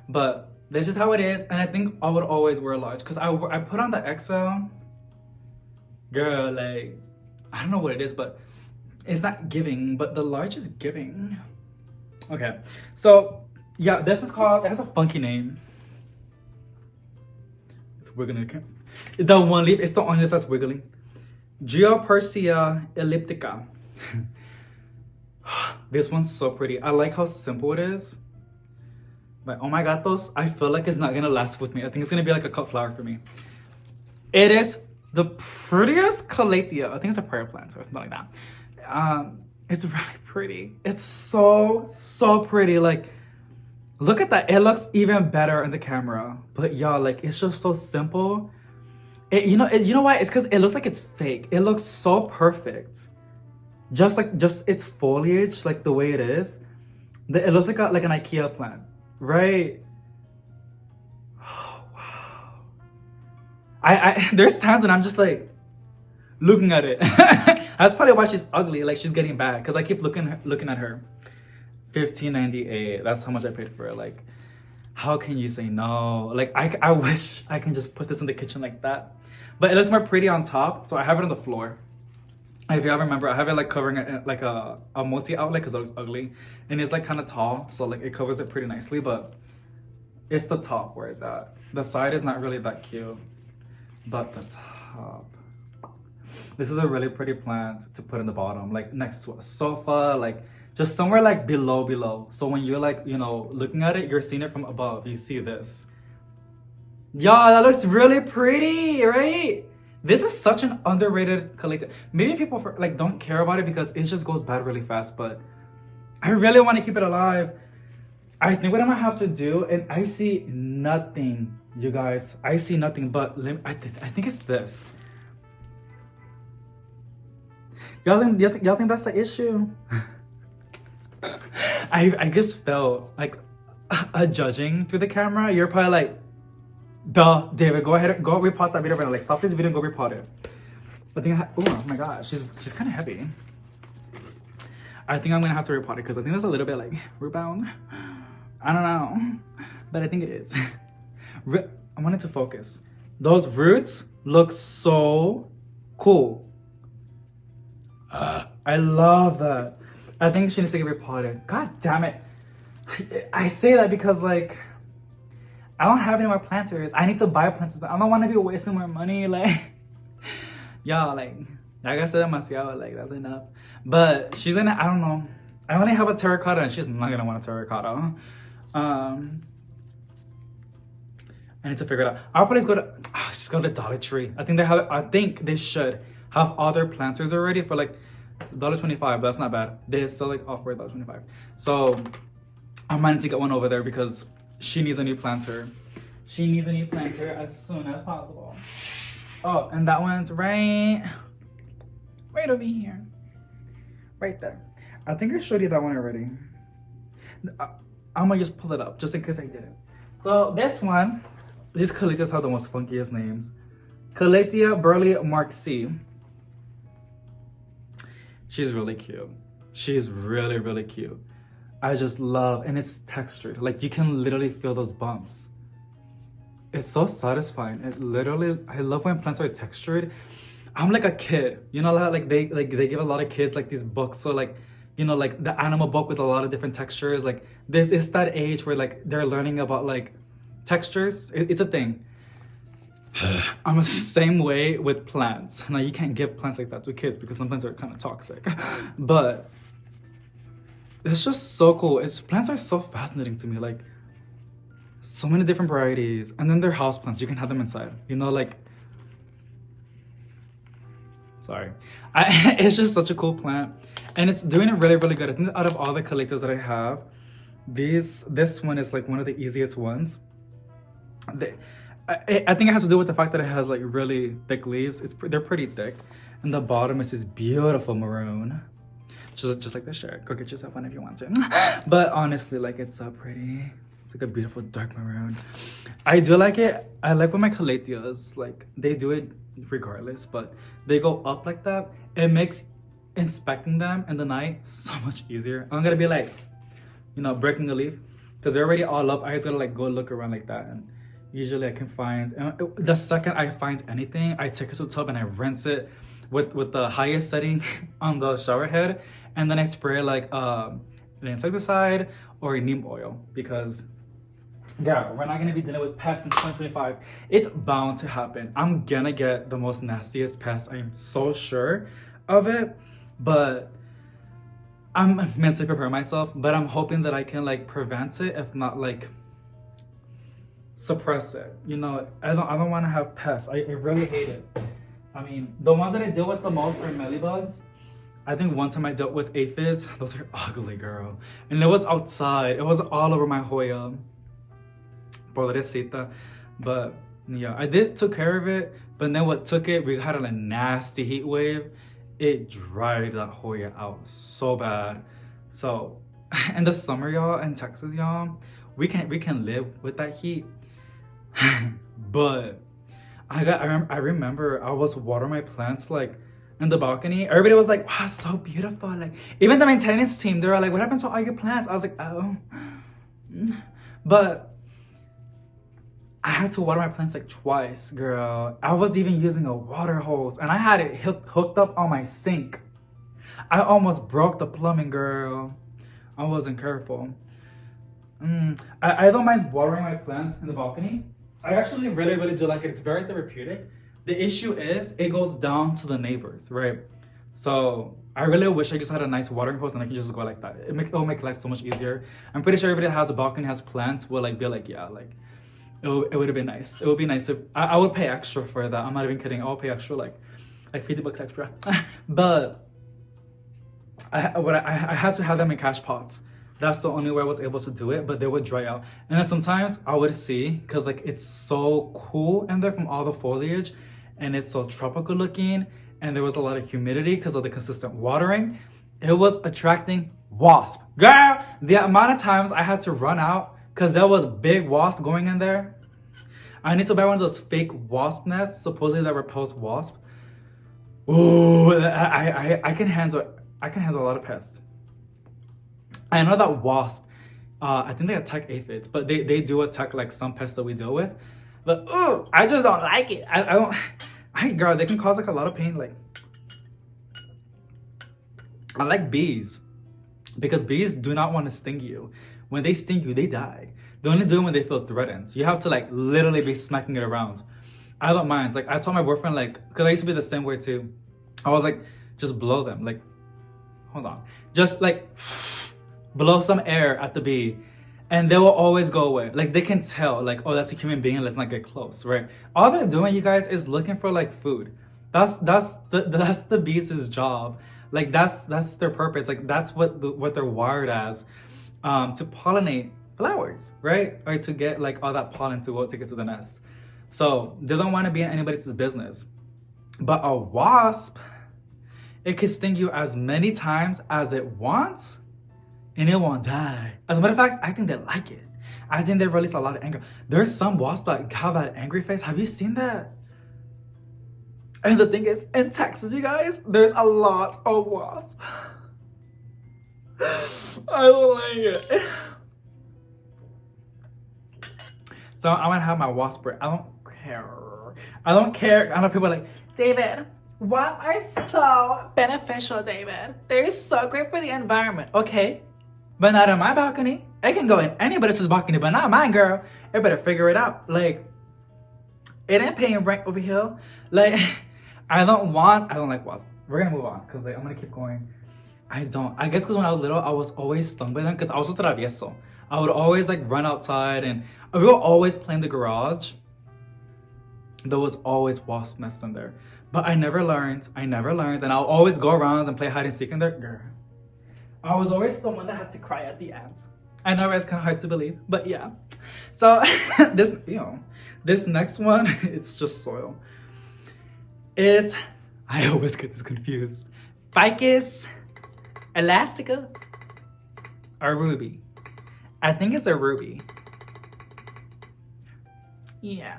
But that's just how it is, and I think I would always wear a large because I put on the XL. Girl, like I don't know what it is, but it's not giving, but the large is giving. Okay, so yeah, this is called, it has a funky name. It's wiggling. The one leaf, it's the only leaf that's wiggling. Geopersia elliptica. This one's so pretty. I like how simple it is. But oh my god, I feel like it's not gonna last with me. I think it's gonna be like a cut flower for me. It is the prettiest calathea. I think it's a prayer plant or something like that. It's really pretty. It's so pretty. Like, look at that. It looks even better in the camera. But y'all, like, it's just so simple. You know why? It's because it looks like it's fake. It looks so perfect. Just its foliage, like the way it is. It looks like an IKEA plant, right? Oh, wow. I there's times when I'm just like looking at it. That's probably why she's ugly. Like she's getting bad because I keep looking at her. 15.98. That's how much I paid for it. Like, how can you say no? Like I wish I can just put this in the kitchen like that, but it looks more pretty on top. So I have it on the floor. If you ever remember, I have it like covering it like a multi outlet because it looks ugly, and it's like kind of tall, so like it covers it pretty nicely. But it's the top where it's at. The side is not really that cute, but the top. This is a really pretty plant to put in the bottom, like next to a sofa, like just somewhere like below. So when you're like, you know, looking at it, you're seeing it from above. You see this. Yeah, that looks really pretty, right? This is such an underrated collector. Maybe people like don't care about it because it just goes bad really fast, but I really want to keep it alive. I think what I'm gonna have to do, and I see nothing, you guys. I see nothing, but I think it's this. Y'all think that's the issue? I just felt like a judging through the camera. You're probably like, duh, David, go ahead, go repot that video right now. Like, stop this video and go repot it. I think oh my god, she's kind of heavy. I think I'm gonna have to repot it because I think there's a little bit like root bound. I don't know, but I think it is. I wanted to focus. Those roots look so cool. I love that. I think she needs to get repotted. God damn it. I say that because like I don't have any more planters. I need to buy planters. I don't want to be wasting more money. Like, y'all, like I said, demasiado, like that's enough. But she's gonna, I don't know. I only have a terracotta and she's not gonna want a terracotta. I need to figure it out. I'll probably go to, just go to Dollar Tree. I think they should have other planters already for like $1.25, but that's not bad. They still like offer $1.25. So I might need to get one over there because she needs a new planter. She needs a new planter as soon as possible. Oh, and that one's right over here. Right there. I think I showed you that one already. I'm gonna just pull it up just in case I didn't. So this one, these Caleitias have the most funkiest names. Caleitia Burley Mark C. She's really cute. She's really, really cute. I just love, and it's textured. Like you can literally feel those bumps. It's so satisfying. It literally, I love when plants are textured. I'm like a kid, you know, like they give a lot of kids like these books. So like, you know, like the animal book with a lot of different textures. Like this is that age where like they're learning about like textures. It's a thing. I'm the same way with plants. Now you can't give plants like that to kids because some plants are kind of toxic. But it's just so cool. Plants are so fascinating to me. Like so many different varieties, and then they're house plants. You can have them inside. You know, like. Sorry, it's just such a cool plant, and it's doing it really, really good. I think out of all the Caleitias that I have, this one is like one of the easiest ones. I think it has to do with the fact that it has like really thick leaves. They're pretty thick, and the bottom is this beautiful maroon, just like the shirt. Go get yourself one if you want to. But honestly, like it's so pretty. It's like a beautiful dark maroon. I do like it. I like when my Caleitias, like they do it regardless, but they go up like that. It makes inspecting them in the night so much easier. I'm gonna be like, you know, breaking a leaf because they're already all up. I just gotta like go look around like that, and usually I can find. And the second I find anything, I take it to the tub and I rinse it with the highest setting on the shower head, and then I spray like an insecticide or neem oil because. Yeah, we're not gonna be dealing with pests in 2025. It's bound to happen. I'm gonna get the most nastiest pest. I am so sure of it, but I'm mentally preparing myself. But I'm hoping that I can like prevent it, if not like suppress it. You know, I don't want to have pests. I really hate it. I mean, the ones that I deal with the most are mealybugs. I think one time I dealt with aphids. Those are ugly, girl. And it was outside. It was all over my Hoya. Pobrecita. But yeah, I took care of it, but then what took it, we had a nasty heat wave. It dried that Hoya out so bad. So in the summer, y'all, in Texas, y'all, we can live with that heat. But I remember I was watering my plants like in the balcony. Everybody was like, wow, so beautiful. Like even the maintenance team, they were like, what happened to all your plants? I was like, oh. But I had to water my plants like twice, girl. I was even using a water hose and I had it hooked up on my sink. I almost broke the plumbing, girl. I wasn't careful. I don't mind watering my plants in the balcony. I actually really do like it. It's very therapeutic. The issue is it goes down to the neighbors, right? So I really wish I just had a nice watering hose and I could just go like that. It'll make life so much easier. I'm pretty sure everybody that has a balcony, has plants, will like be like, yeah, like it would have been nice. It would be nice if I would pay extra for that. I'm not even kidding. I'll pay extra like $50 extra. But I had to have them in cash pots. That's the only way I was able to do it, but they would dry out. And then sometimes I would see, because like it's so cool in there from all the foliage and it's so tropical looking and there was a lot of humidity because of the consistent watering. It was attracting wasp. Girl, the amount of times I had to run out because there was big wasp going in there. I need to buy one of those fake wasp nests, supposedly that repels wasp. Ooh, I can handle a lot of pests. I know that wasp, I think they attack aphids, but they do attack like some pests that we deal with. But ooh, I just don't like it. Girl, they can cause like a lot of pain. Like, I like bees because bees do not want to sting you. When they sting you, they die. They only do it when they feel threatened. So you have to like literally be smacking it around. I don't mind. Like I told my boyfriend, like, because I used to be the same way too. I was like, just blow them. Like, hold on. Just like blow some air at the bee and they will always go away. Like they can tell like, oh, that's a human being, let's not get close, right? All they're doing, you guys, is looking for like food. That's the bee's job. Like that's their purpose. Like that's what they're wired as, to pollinate flowers, right? Or to get like all that pollen to go take it to the nest. So they don't want to be in anybody's business. But a wasp, it can sting you as many times as it wants and it won't die. As a matter of fact, I think they like it. I think they release a lot of anger. There's some wasps that have that angry face. Have you seen that? And the thing is, in Texas, you guys, there's a lot of wasps. I don't like it. So I'm gonna have my wasp spray. I don't care. I know people are like, David, wasps are so beneficial, David. They're so great for the environment. Okay, but not on my balcony. It can go in anybody's balcony, but not mine, girl. You better figure it out. Like, it ain't paying rent over here. Like, I don't like wasps. We're gonna move on, because like, I'm gonna keep going. I guess because when I was little, I was always stung by them, because I was so travieso. I would always like run outside, and we were always playing the garage. There was always wasp nests in there. But I never learned, and I'll always go around and play hide and seek in there. Girl, I was always the one that had to cry at the end. I know it's kind of hard to believe, but yeah. So this next one, it's just soil. I always get this confused. Ficus elastica or ruby. I think it's a ruby. Yeah,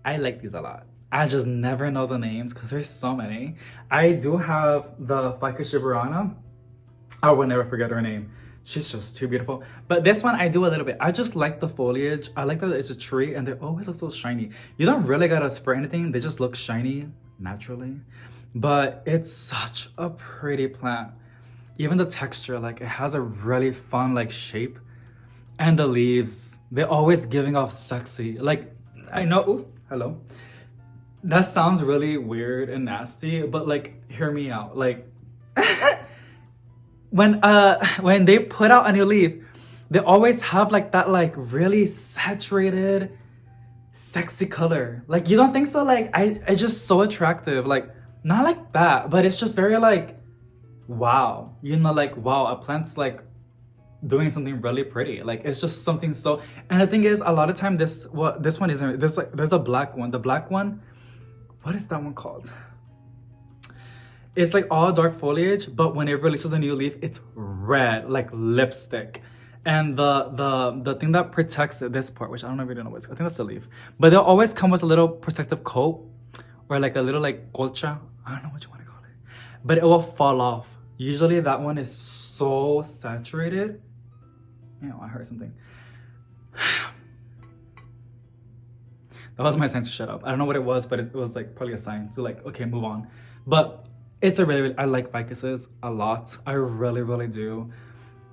I like these a lot. I just never know the names because there's so many. I do have the Ficus gibberiana. I will never forget her name. She's just too beautiful. But this one I do a little bit. I just like the foliage. I like that it's a tree and they always look so shiny. You don't really gotta spray anything. They just look shiny naturally. But it's such a pretty plant. Even the texture, like it has a really fun like shape. And the leaves, they're always giving off sexy. Like, I know, ooh, hello. That sounds really weird and nasty, but like, hear me out. Like, when they put out a new leaf, they always have like that like really saturated, sexy color. Like, you don't think so? Like, it's just so attractive. Like, not like that, but it's just very like, wow. You know, like, wow, a plant's like doing something really pretty. Like, it's just something so. And the thing is, a lot of time this one isn't. There's a black one. The black one, what is that one called? It's like all dark foliage, but when it releases a new leaf, it's red, like lipstick. And the thing that protects it, this part, which I don't even know what it's called. I think that's the leaf. But they'll always come with a little protective coat or like a little like colcha. I don't know what you want to call it. But it will fall off. Usually that one is so saturated. You know, I heard something. That was my sign to shut up. I don't know what it was, but it was like probably a sign to like, okay, move on. But it's a really, I like ficuses a lot. I really, really do.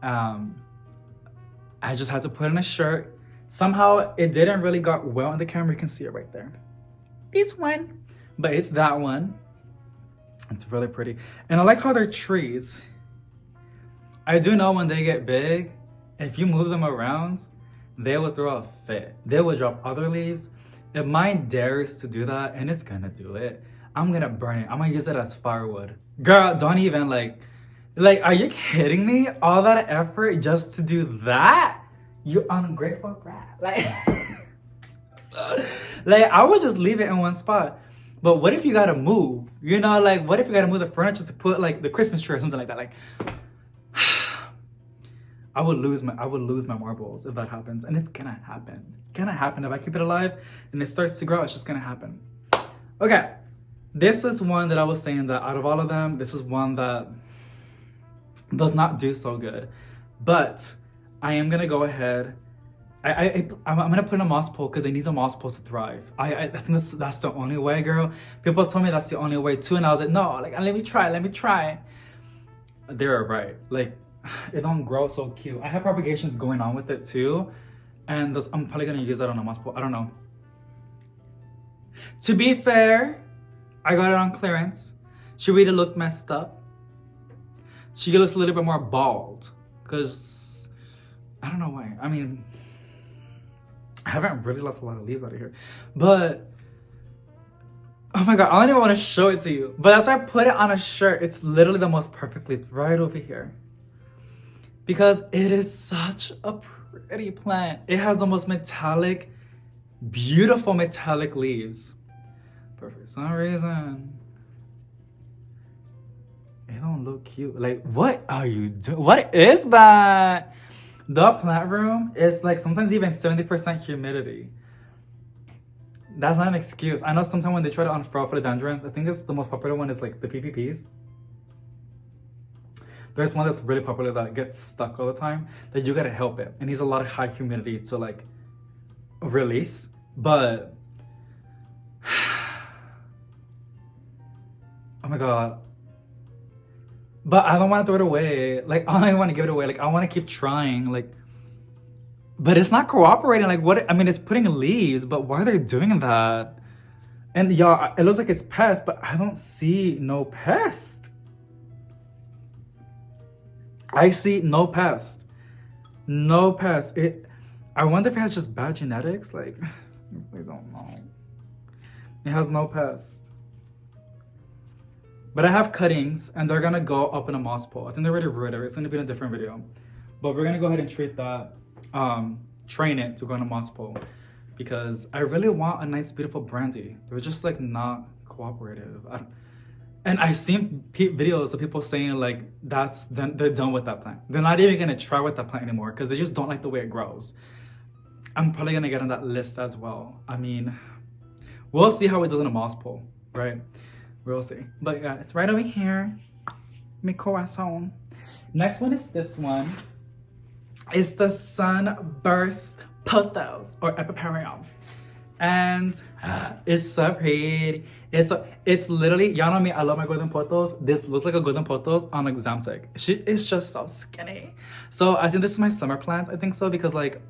I just had to put in a shirt. Somehow it didn't really got well on the camera. You can see it right there. This one. But it's that one. It's really pretty. And I like how they're trees. I do know when they get big, if you move them around, they will throw a fit. They will drop other leaves. If mine dares to do that, and it's gonna do it, I'm gonna burn it. I'm gonna use it as firewood. Girl, don't even like, are you kidding me? All that effort just to do that? You ungrateful brat. Like, like I would just leave it in one spot. But what if you gotta move? You know, like what if you gotta move the furniture to put like the Christmas tree or something like that? Like, I would lose my marbles if that happens, and it's gonna happen. It's gonna happen if I keep it alive and it starts to grow. It's just gonna happen. Okay, this is one that I was saying that out of all of them, this is one that does not do so good, but I am gonna go ahead. I'm gonna put in a moss pole because it needs a moss pole to thrive. I think that's the only way, girl. People told me that's the only way too, and I was like, no, like let me try. They're right. Like it don't grow so cute. I have propagations going on with it too, and I'm probably gonna use that on a moss pole. I don't know. To be fair, I got it on clearance. She really looked messed up. She looks a little bit more bald because I don't know why. I mean, I haven't really lost a lot of leaves out of here, but oh my god, I don't even want to show it to you. But that's why I put it on a shirt. It's literally the most perfectly right over here because it is such a pretty plant. It has the most metallic, beautiful metallic leaves, but for some reason it don't look cute. Like, what are you doing? What is that? The plant room is like sometimes even 70% humidity. That's not an excuse. I know sometimes when they try to unfurl philodendrons, I think it's the most popular one is like the PPPs. There's one that's really popular that gets stuck all the time that you gotta help it. It needs a lot of high humidity to like release. But oh my god. But I don't want to throw it away. Like, I don't even want to give it away. Like, I want to keep trying. Like, but it's not cooperating. Like, what? I mean, it's putting leaves, but why are they doing that? And y'all, it looks like it's pest, but I don't see no pest. I see no pest. No pest. I wonder if it has just bad genetics. Like, I don't know. It has no pest. But I have cuttings, and they're gonna go up in a moss pole. I think they're already rooted. It's gonna be in a different video. But we're gonna go ahead and treat that, train it to go in a moss pole. Because I really want a nice, beautiful brandy. They're just like not cooperative. And I've seen videos of people saying like, they're done with that plant. They're not even gonna try with that plant anymore because they just don't like the way it grows. I'm probably gonna get on that list as well. I mean, we'll see how it does in a moss pole, right? We'll see. But yeah, it's right over here. Mi corazón. Next one is this one. It's the Sunburst Pothos or Epiparium. And it's so pretty. It's literally, y'all know me, I love my golden pothos. This looks like a golden pothos on Examtic. She is just so skinny. So I think this is my summer plant. I think so because like,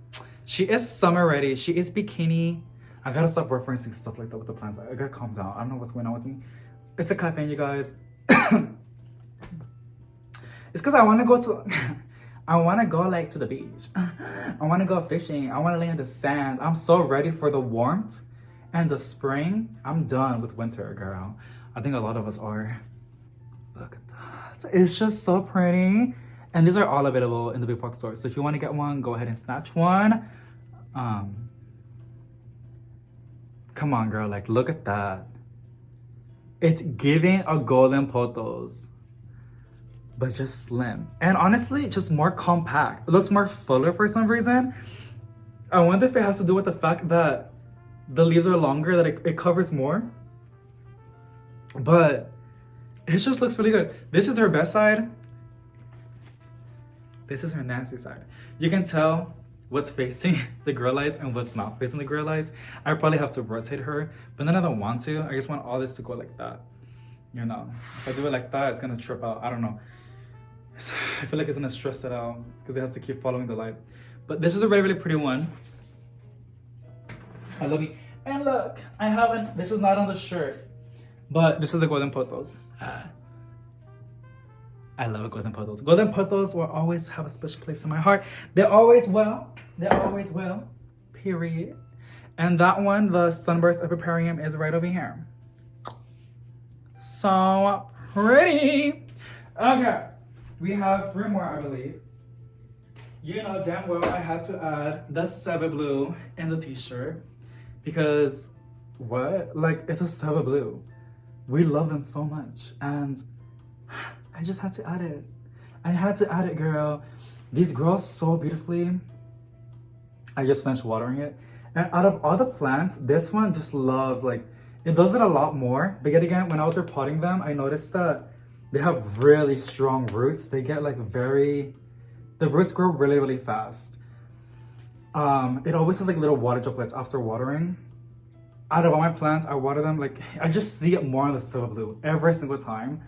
she is summer ready. She is bikini. I gotta stop referencing stuff like that with the plants. I gotta calm down. I don't know what's going on with me. It's a caffeine, you guys. It's because I want to go to, I want to go like to the beach. I want to go fishing. I want to lay in the sand. I'm so ready for the warmth and the spring. I'm done with winter, girl. I think a lot of us are. Look at that. It's just so pretty. And these are all available in the big box store. So if you want to get one, go ahead and snatch one. Come on, girl. Like, look at that. It's giving a golden pothos, but just slim. And honestly, just more compact. It looks more fuller for some reason. I wonder if it has to do with the fact that the leaves are longer, that it covers more. But it just looks really good. This is her best side. This is her nasty side. You can tell what's facing the grow lights and what's not facing the grow lights. I probably have to rotate her, but then I don't want to. I just want all this to go like that. You know, if I do it like that, it's gonna trip out. I don't know. I feel like it's gonna stress it out because it has to keep following the light. But this is a really, really pretty one. I love it. And look, I haven't, this is not on the shirt, but this is the golden pothos. I love golden pothos. Golden pothos will always have a special place in my heart. They always will. They always will. Period. And that one, the Sunburst Epiparium, is right over here. So pretty. Okay. We have 3 more, I believe. You know damn well I had to add the Seba Blue in the t-shirt. Because, what? Like, it's a Seba Blue. We love them so much. And I just had to add it. I had to add it, girl. These grow so beautifully. I just finished watering it. And out of all the plants, this one just loves, like, it does it a lot more. But yet again, when I was repotting them, I noticed that they have really strong roots. They get like the roots grow really, really fast. It always has like little water droplets after watering. Out of all my plants, I water them, like, I just see it more on the Silver Blue every single time.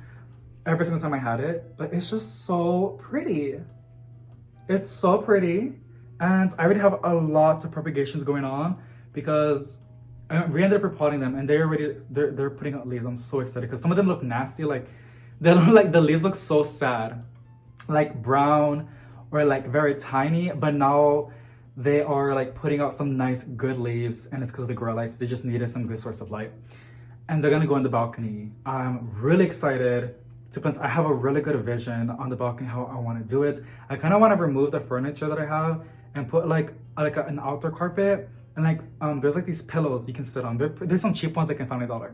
Every single time I had it. But it's just so pretty. It's so pretty. And I already have a lot of propagations going on because we ended up repotting them and they're putting out leaves. I'm so excited because some of them look nasty. Like, they look like the leaves look so sad. Like brown or like very tiny. But now they are like putting out some nice good leaves, and it's because of the grow lights. They just needed some good source of light. And they're gonna go in the balcony. I'm really excited to plant. I have a really good vision on the balcony how I want to do it. I kind of want to remove the furniture that I have and put like an outdoor carpet, and like there's like these pillows you can sit on. There's some cheap ones that can find $1.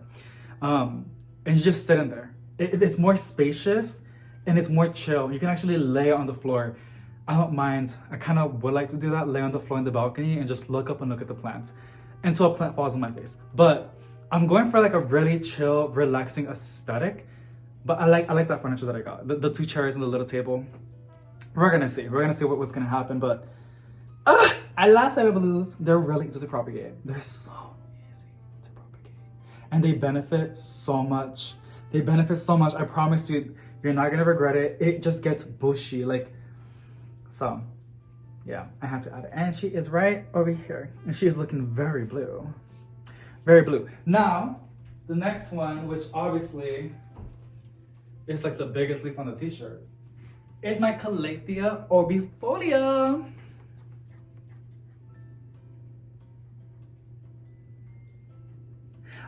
And you just sit in there. It's more spacious and it's more chill. You can actually lay on the floor. I don't mind. I kind of would like to do that, lay on the floor in the balcony and just look up and look at the plants until a plant falls on my face. But I'm going for like a really chill, relaxing aesthetic. But I like that furniture that I got. The 2 chairs and the little table. We're gonna see. We're gonna see what's gonna happen. But I love Seba Blues. They're really easy to propagate. They're so easy to propagate. And they benefit so much. They benefit so much. I promise you, you're not gonna regret it. It just gets bushy. Like, so yeah, I had to add it. And she is right over here. And she is looking very blue. Very blue. Now, the next one, which obviously is like the biggest leaf on the t-shirt, is my Calathea orbifolia.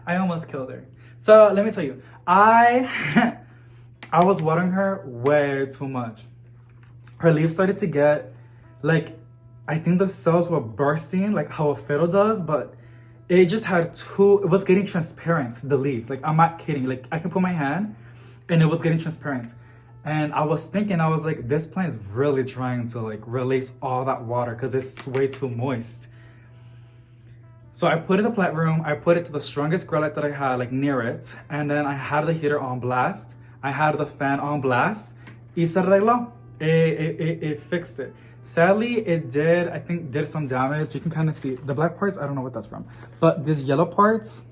I almost killed her. So let me tell you, I was watering her way too much. Her leaves started to get like, I think the cells were bursting like how a fiddle does, but it just had it was getting transparent, the leaves. Like, I'm not kidding. Like, I can put my hand and it was getting transparent. And I was thinking, I was like, this plant is really trying to like release all that water because it's way too moist. So I put it in the plant room. I put it to the strongest grow light that I had, like near it. And then I had the heater on blast. I had the fan on blast. Y se arregló. It fixed it. Sadly, it did some damage. You can kind of see the black parts. I don't know what that's from. But these yellow parts,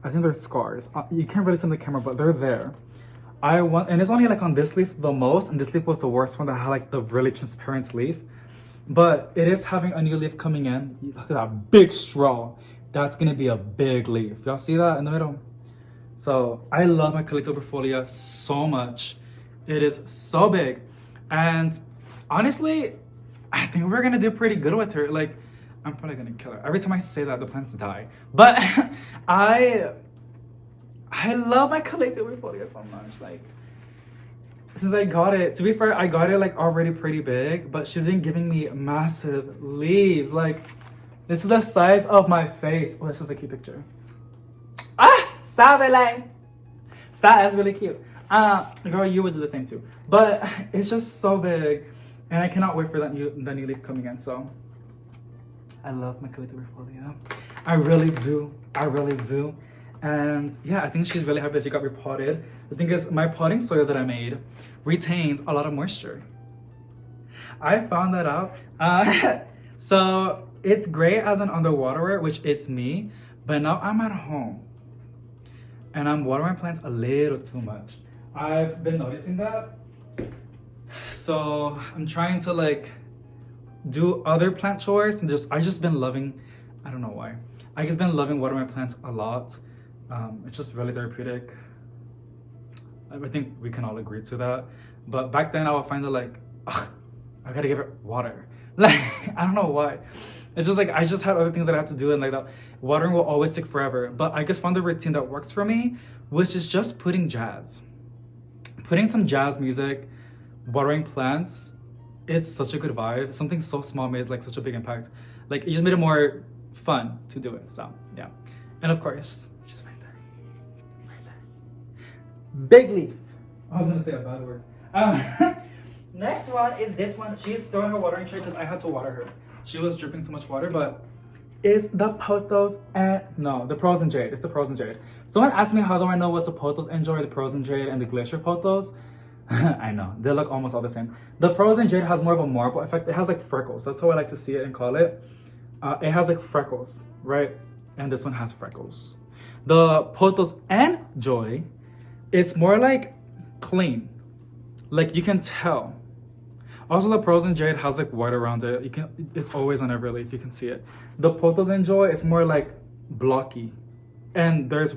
I think they're scars. You can't really see in the camera, but they're there. And it's only like on this leaf the most. And this leaf was the worst one that had like the really transparent leaf. But it is having a new leaf coming in. Look at that big straw. That's gonna be a big leaf. Y'all see that in the middle? So I love my Calathea orbifolia so much. It is so big. And honestly, I think we're gonna do pretty good with her. Like, I'm probably gonna kill her. Every time I say that, the plants die. But I love my Calathea orbifolia so much. Like, since I got it, to be fair, I got it like already pretty big, but she's been giving me massive leaves. Like, this is the size of my face. Oh, this is a cute picture. Ah, Sabele. That is really cute. Girl, you would do the same too. But it's just so big, and I cannot wait for that new leaf coming in. So I love my calligraphy. I really do. I really do. And yeah, I think she's really happy that she got repotted. The thing is, my potting soil that I made retains a lot of moisture. I found that out. So it's great as an underwaterer, which it's me. But now I'm at home, and I'm watering plants a little too much. I've been noticing that. So I'm trying to like do other plant chores and I just been loving, I don't know why. I just been loving watering my plants a lot. It's just really therapeutic. I think we can all agree to that. But back then I would find it like, ugh, I gotta give it water. Like, I don't know why. It's just like, I just had other things that I have to do, and like that watering will always take forever. But I just found the routine that works for me, which is just putting some jazz music, watering plants. It's such a good vibe. Something so small made like such a big impact. Like, it just made it more fun to do it. So yeah. And of course, she's right there. Big leaf. I was gonna say a bad word. Next one is this one. She's throwing her watering tray because I had to water her. She was dripping too much water, but it's the pothos and no, the pearls and jade. It's the pearls and jade. Someone asked me how do I know what's the pothos and jade, the pearls and jade, and the glacier pothos. I know they look almost all the same. The pearls and jade has more of a marble effect. It has like freckles. That's how I like to see it and call it. It has like freckles, right? And this one has freckles. The pothos and joy, it's more like clean. Like, you can tell. Also, the pearls and jade has like white around it. It's always on every leaf. You can see it. The pothos and joy is more like blocky, and there's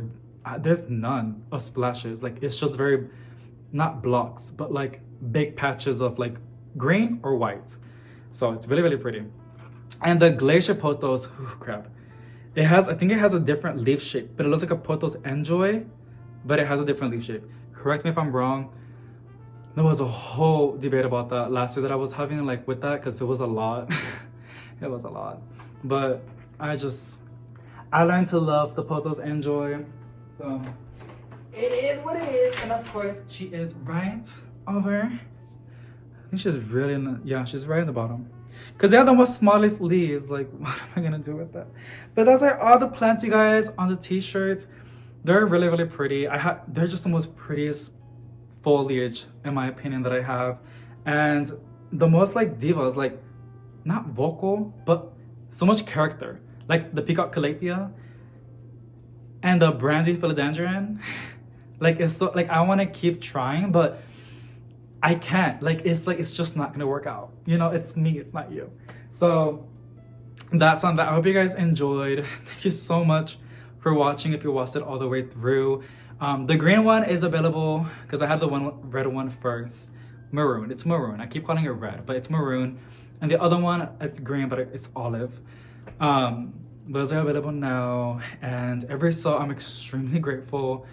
none of splashes. Like, it's just very, not blocks, but like big patches of like green or white. So it's really, really pretty. And the glacier pothos, crap. I think it has a different leaf shape, but it looks like a pothos and joy, but it has a different leaf shape. Correct me if I'm wrong. There was a whole debate about that last year that I was having like with that, because it was a lot. It was a lot. But I learned to love the pothos and joy. So it is what it is. And of course, she is right over. I think she's really she's right in the bottom. Because they have the most smallest leaves. Like, what am I gonna do with that? But those are all the plants, you guys, on the t-shirts. They're really, really pretty. They're just the most prettiest foliage, in my opinion, that I have. And the most like divas, like not vocal, but so much character. Like the peacock calathea and the brandy philodendron. Like, it's so like, I want to keep trying, but I can't. Like, it's just not gonna work out. You know, it's me, it's not you. So that's on that. I hope you guys enjoyed. Thank you so much for watching if you watched it all the way through. The green one is available because I had the red one first. Maroon. It's maroon. I keep calling it red, but it's maroon. And the other one, it's green, but it's olive. Those are available now. And every so, I'm extremely grateful.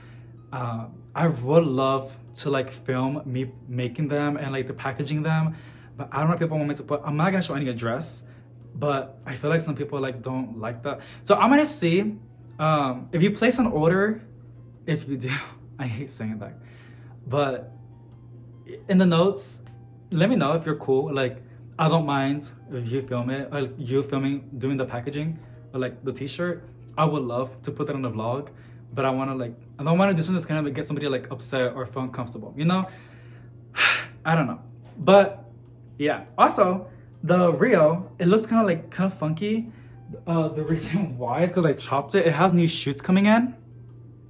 I would love to like film me making them and like the packaging them, but I don't know if people want me to put. I'm not gonna show any address, but I feel like some people like don't like that. So I'm gonna see if you place an order. If you do, I hate saying that, but in the notes, let me know if you're cool. Like, I don't mind if you film it, or you filming, doing the packaging, or like the t-shirt. I would love to put that in the vlog, but I don't want to do something that's gonna get somebody like upset or feel uncomfortable, you know? I don't know, but yeah. Also, the Rio, it looks kind of funky. The reason why is because I chopped it. It has new shoots coming in.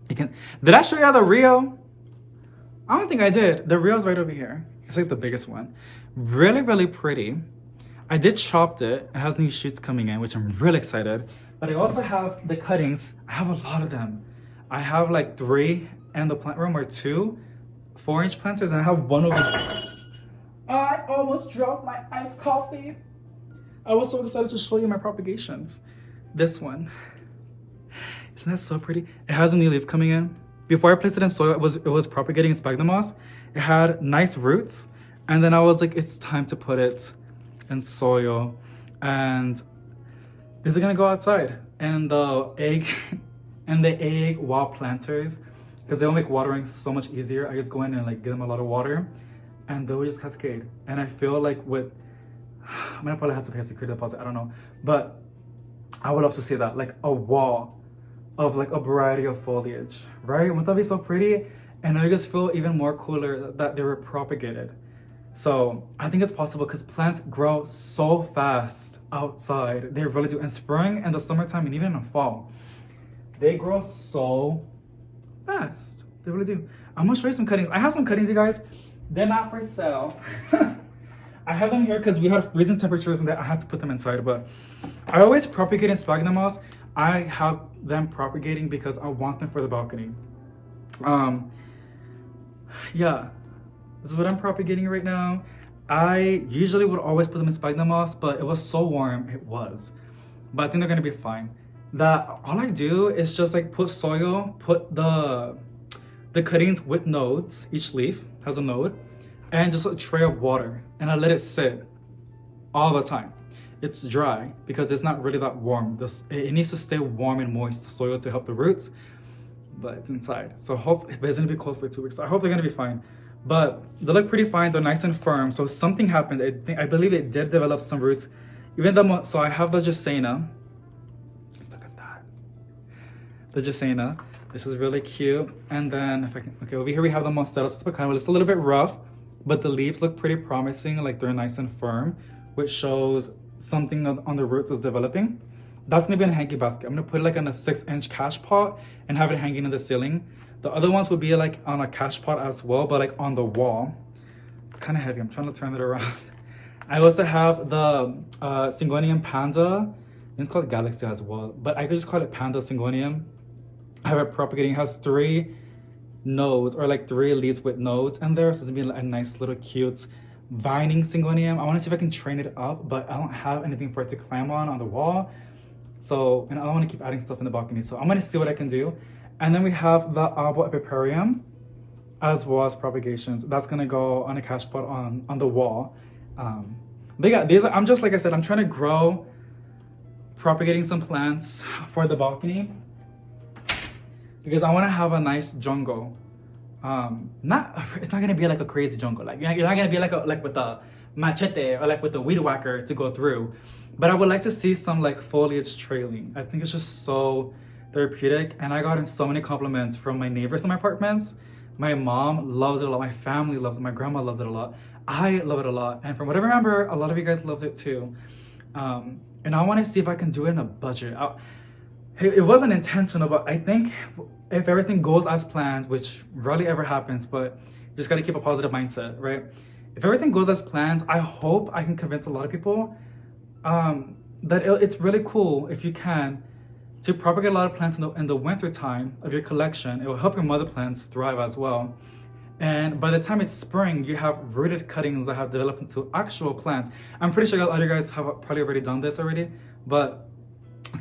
Did I show you the Rio? I don't think I did. The Rio's right over here. It's like the biggest one. Really, really pretty. I did chop it. It has new shoots coming in, which I'm really excited. But I also have the cuttings. I have a lot of them. I have like 3 in the plant room, or 2 4-inch planters, and I have one over there. I almost dropped my iced coffee. I was so excited to show you my propagations. This one. Isn't that so pretty? It has a new leaf coming in. Before I placed it in soil, it was propagating in sphagnum moss. It had nice roots. And then I was like, it's time to put it in soil. And is it gonna go outside? And the egg and the egg wall planters, because they'll make watering so much easier. I just go in and like give them a lot of water, and they'll just cascade. And I feel like with, I'm gonna probably have to pay a security deposit, I don't know, but I would love to see that, like a wall of like a variety of foliage, right? Wouldn't that be so pretty? And I just feel even more cooler that they were propagated. So I think it's possible because plants grow so fast outside. They really do. In spring and the summertime and even in the fall, they grow so fast. They really do. I'm gonna show you some cuttings. I have some cuttings, you guys. They're not for sale. I have them here because we had freezing temperatures and I had to put them inside. But I always propagate in sphagnum moss. I have them propagating because I want them for the balcony. Yeah, this is what I'm propagating right now. I usually would always put them in sphagnum moss, but it was so warm, it was. But I think they're gonna be fine. That all I do is just like put soil, put the cuttings with nodes, each leaf has a node, and just a tray of water, and I let it sit all the time. It's dry because it's not really that warm. It needs to stay warm and moist, the soil, to help the roots, but it's inside. So it's gonna be cold for 2 weeks. So I hope they're gonna be fine. But they look pretty fine, they're nice and firm. So something happened. I believe it did develop some roots. Even though, so I have the Jusena. Look at that. The Jusena. This is really cute. And then if I can, okay, over here we have the Monstera Tropicana. It's a little bit rough, but the leaves look pretty promising, like they're nice and firm, which shows something on the roots is developing. That's gonna be in a hanky basket. I'm gonna put it like in a 6-inch cash pot and have it hanging in the ceiling. The other ones would be like on a cash pot as well, but like on the wall. It's kind of heavy. I'm trying to turn it around. I also have the Syngonium Panda. It's called Galaxy as well, but I could just call it Panda Syngonium. I have it propagating. It has 3 nodes, or like 3 leaves with nodes in there. So it's gonna be a nice little cute vining Syngonium. I want to see if I can train it up, but I don't have anything for it to climb on the wall. So, and I don't want to keep adding stuff in the balcony. So I'm gonna see what I can do. And then we have the Abo Epiparium, as well as propagations. That's gonna go on a cash pot on the wall. But yeah, these I'm just, like I said, I'm trying to grow, propagating some plants for the balcony because I want to have a nice jungle. It's not gonna be like a crazy jungle. Like you're not gonna be like with the machete or like with the weed whacker to go through. But I would like to see some like foliage trailing. I think it's just so therapeutic, and I got in so many compliments from my neighbors in my apartments. My mom loves it a lot, my family loves it, my grandma loves it a lot, I love it a lot, and from what I remember, a lot of you guys loved it too. And I want to see if I can do it in a budget. It wasn't intentional, but I think if everything goes as planned, which rarely ever happens, but you just got to keep a positive mindset, right? If everything goes as planned, I hope I can convince a lot of people that it's really cool if you can to propagate a lot of plants in the winter time of your collection. It will help your mother plants thrive as well. And by the time it's spring, you have rooted cuttings that have developed into actual plants. I'm pretty sure a lot of you guys have probably already done this already, but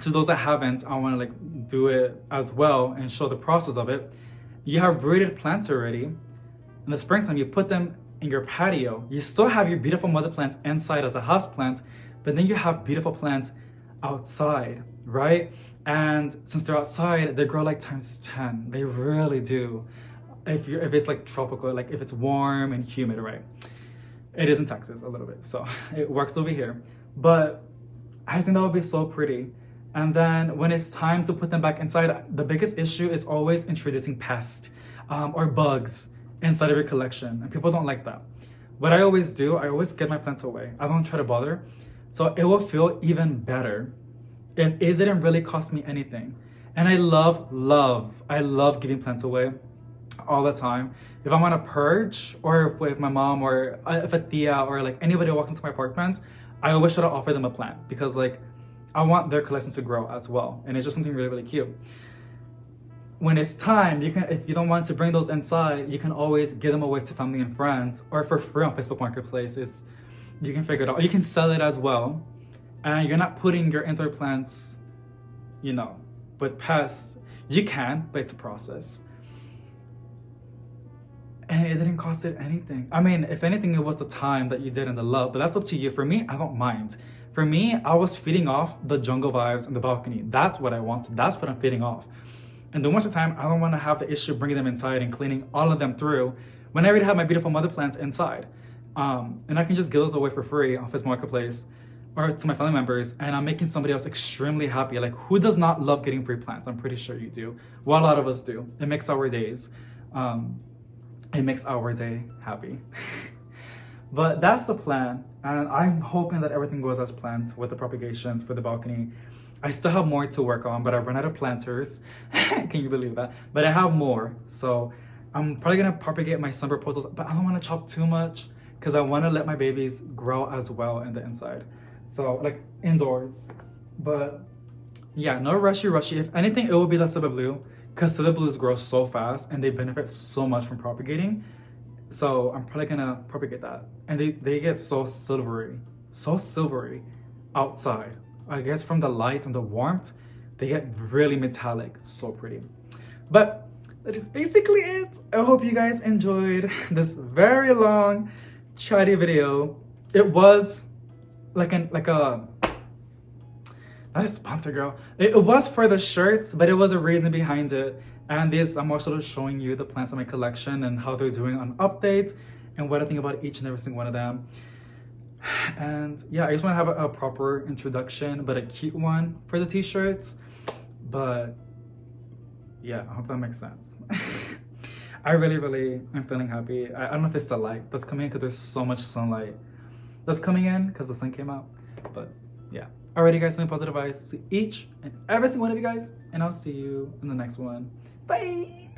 to those that haven't, I want to like do it as well and show the process of it. You have rooted plants already. In the springtime, you put them in your patio. You still have your beautiful mother plants inside as a house plant, but then you have beautiful plants outside, right? And since they're outside, they grow like times 10. They really do. If it's like tropical, like if it's warm and humid, right? It is in Texas a little bit, so it works over here. But I think that would be so pretty. And then when it's time to put them back inside, the biggest issue is always introducing pests or bugs inside of your collection. And people don't like that. What I always do, I always get my plants away. I don't try to bother. So it will feel even better if it didn't really cost me anything. And I love giving plants away all the time. If I'm on a purge, or if my mom, or if a tia, or like anybody walks into my apartment, I always try to offer them a plant because like I want their collection to grow as well. And it's just something really, really cute. When it's time, you can, if you don't want to bring those inside, you can always give them away to family and friends, or for free on Facebook Marketplace. You can figure it out. You can sell it as well. And you're not putting your indoor plants, with pests. You can, but it's a process. And it didn't cost it anything. I mean, if anything, it was the time that you did and the love, but that's up to you. For me, I don't mind. For me, I was feeding off the jungle vibes on the balcony. That's what I wanted. That's what I'm feeding off. And the most of the time, I don't want to have the issue bringing them inside and cleaning all of them through when I already have my beautiful mother plants inside. And I can just give those away for free off his marketplace or to my family members, and I'm making somebody else extremely happy. Like, who does not love getting free plants? I'm pretty sure you do. Well, a lot of us do. It makes our days. It makes our day happy. But that's the plan, and I'm hoping that everything goes as planned with the propagations for the balcony. I still have more to work on, but I've run out of planters. Can you believe that? But I have more, so I'm probably gonna propagate my summer proposals, but I don't want to chop too much because I want to let my babies grow as well in the inside, so like indoors. But yeah, no rushy. If anything, it will be the Ciba Blue because Ciba Blues grow so fast and they benefit so much from propagating. So I'm probably gonna propagate that. And they get so silvery outside. I guess from the light and the warmth, they get really metallic, so pretty. But that is basically it. I hope you guys enjoyed this very long, chatty video. It was like a not a sponsor, girl. It was for the shirts, but it was a reason behind it. And this, I'm also showing you the plants in my collection and how they're doing on updates and what I think about each and every single one of them. And yeah, I just want to have a proper introduction, but a cute one for the t-shirts. But yeah, I hope that makes sense. I really am feeling happy. I don't know if it's the light that's coming in because there's so much sunlight that's coming in because the sun came out. But yeah. Alrighty guys, sending positive vibes to each and every single one of you guys, and I'll see you in the next one. Bye!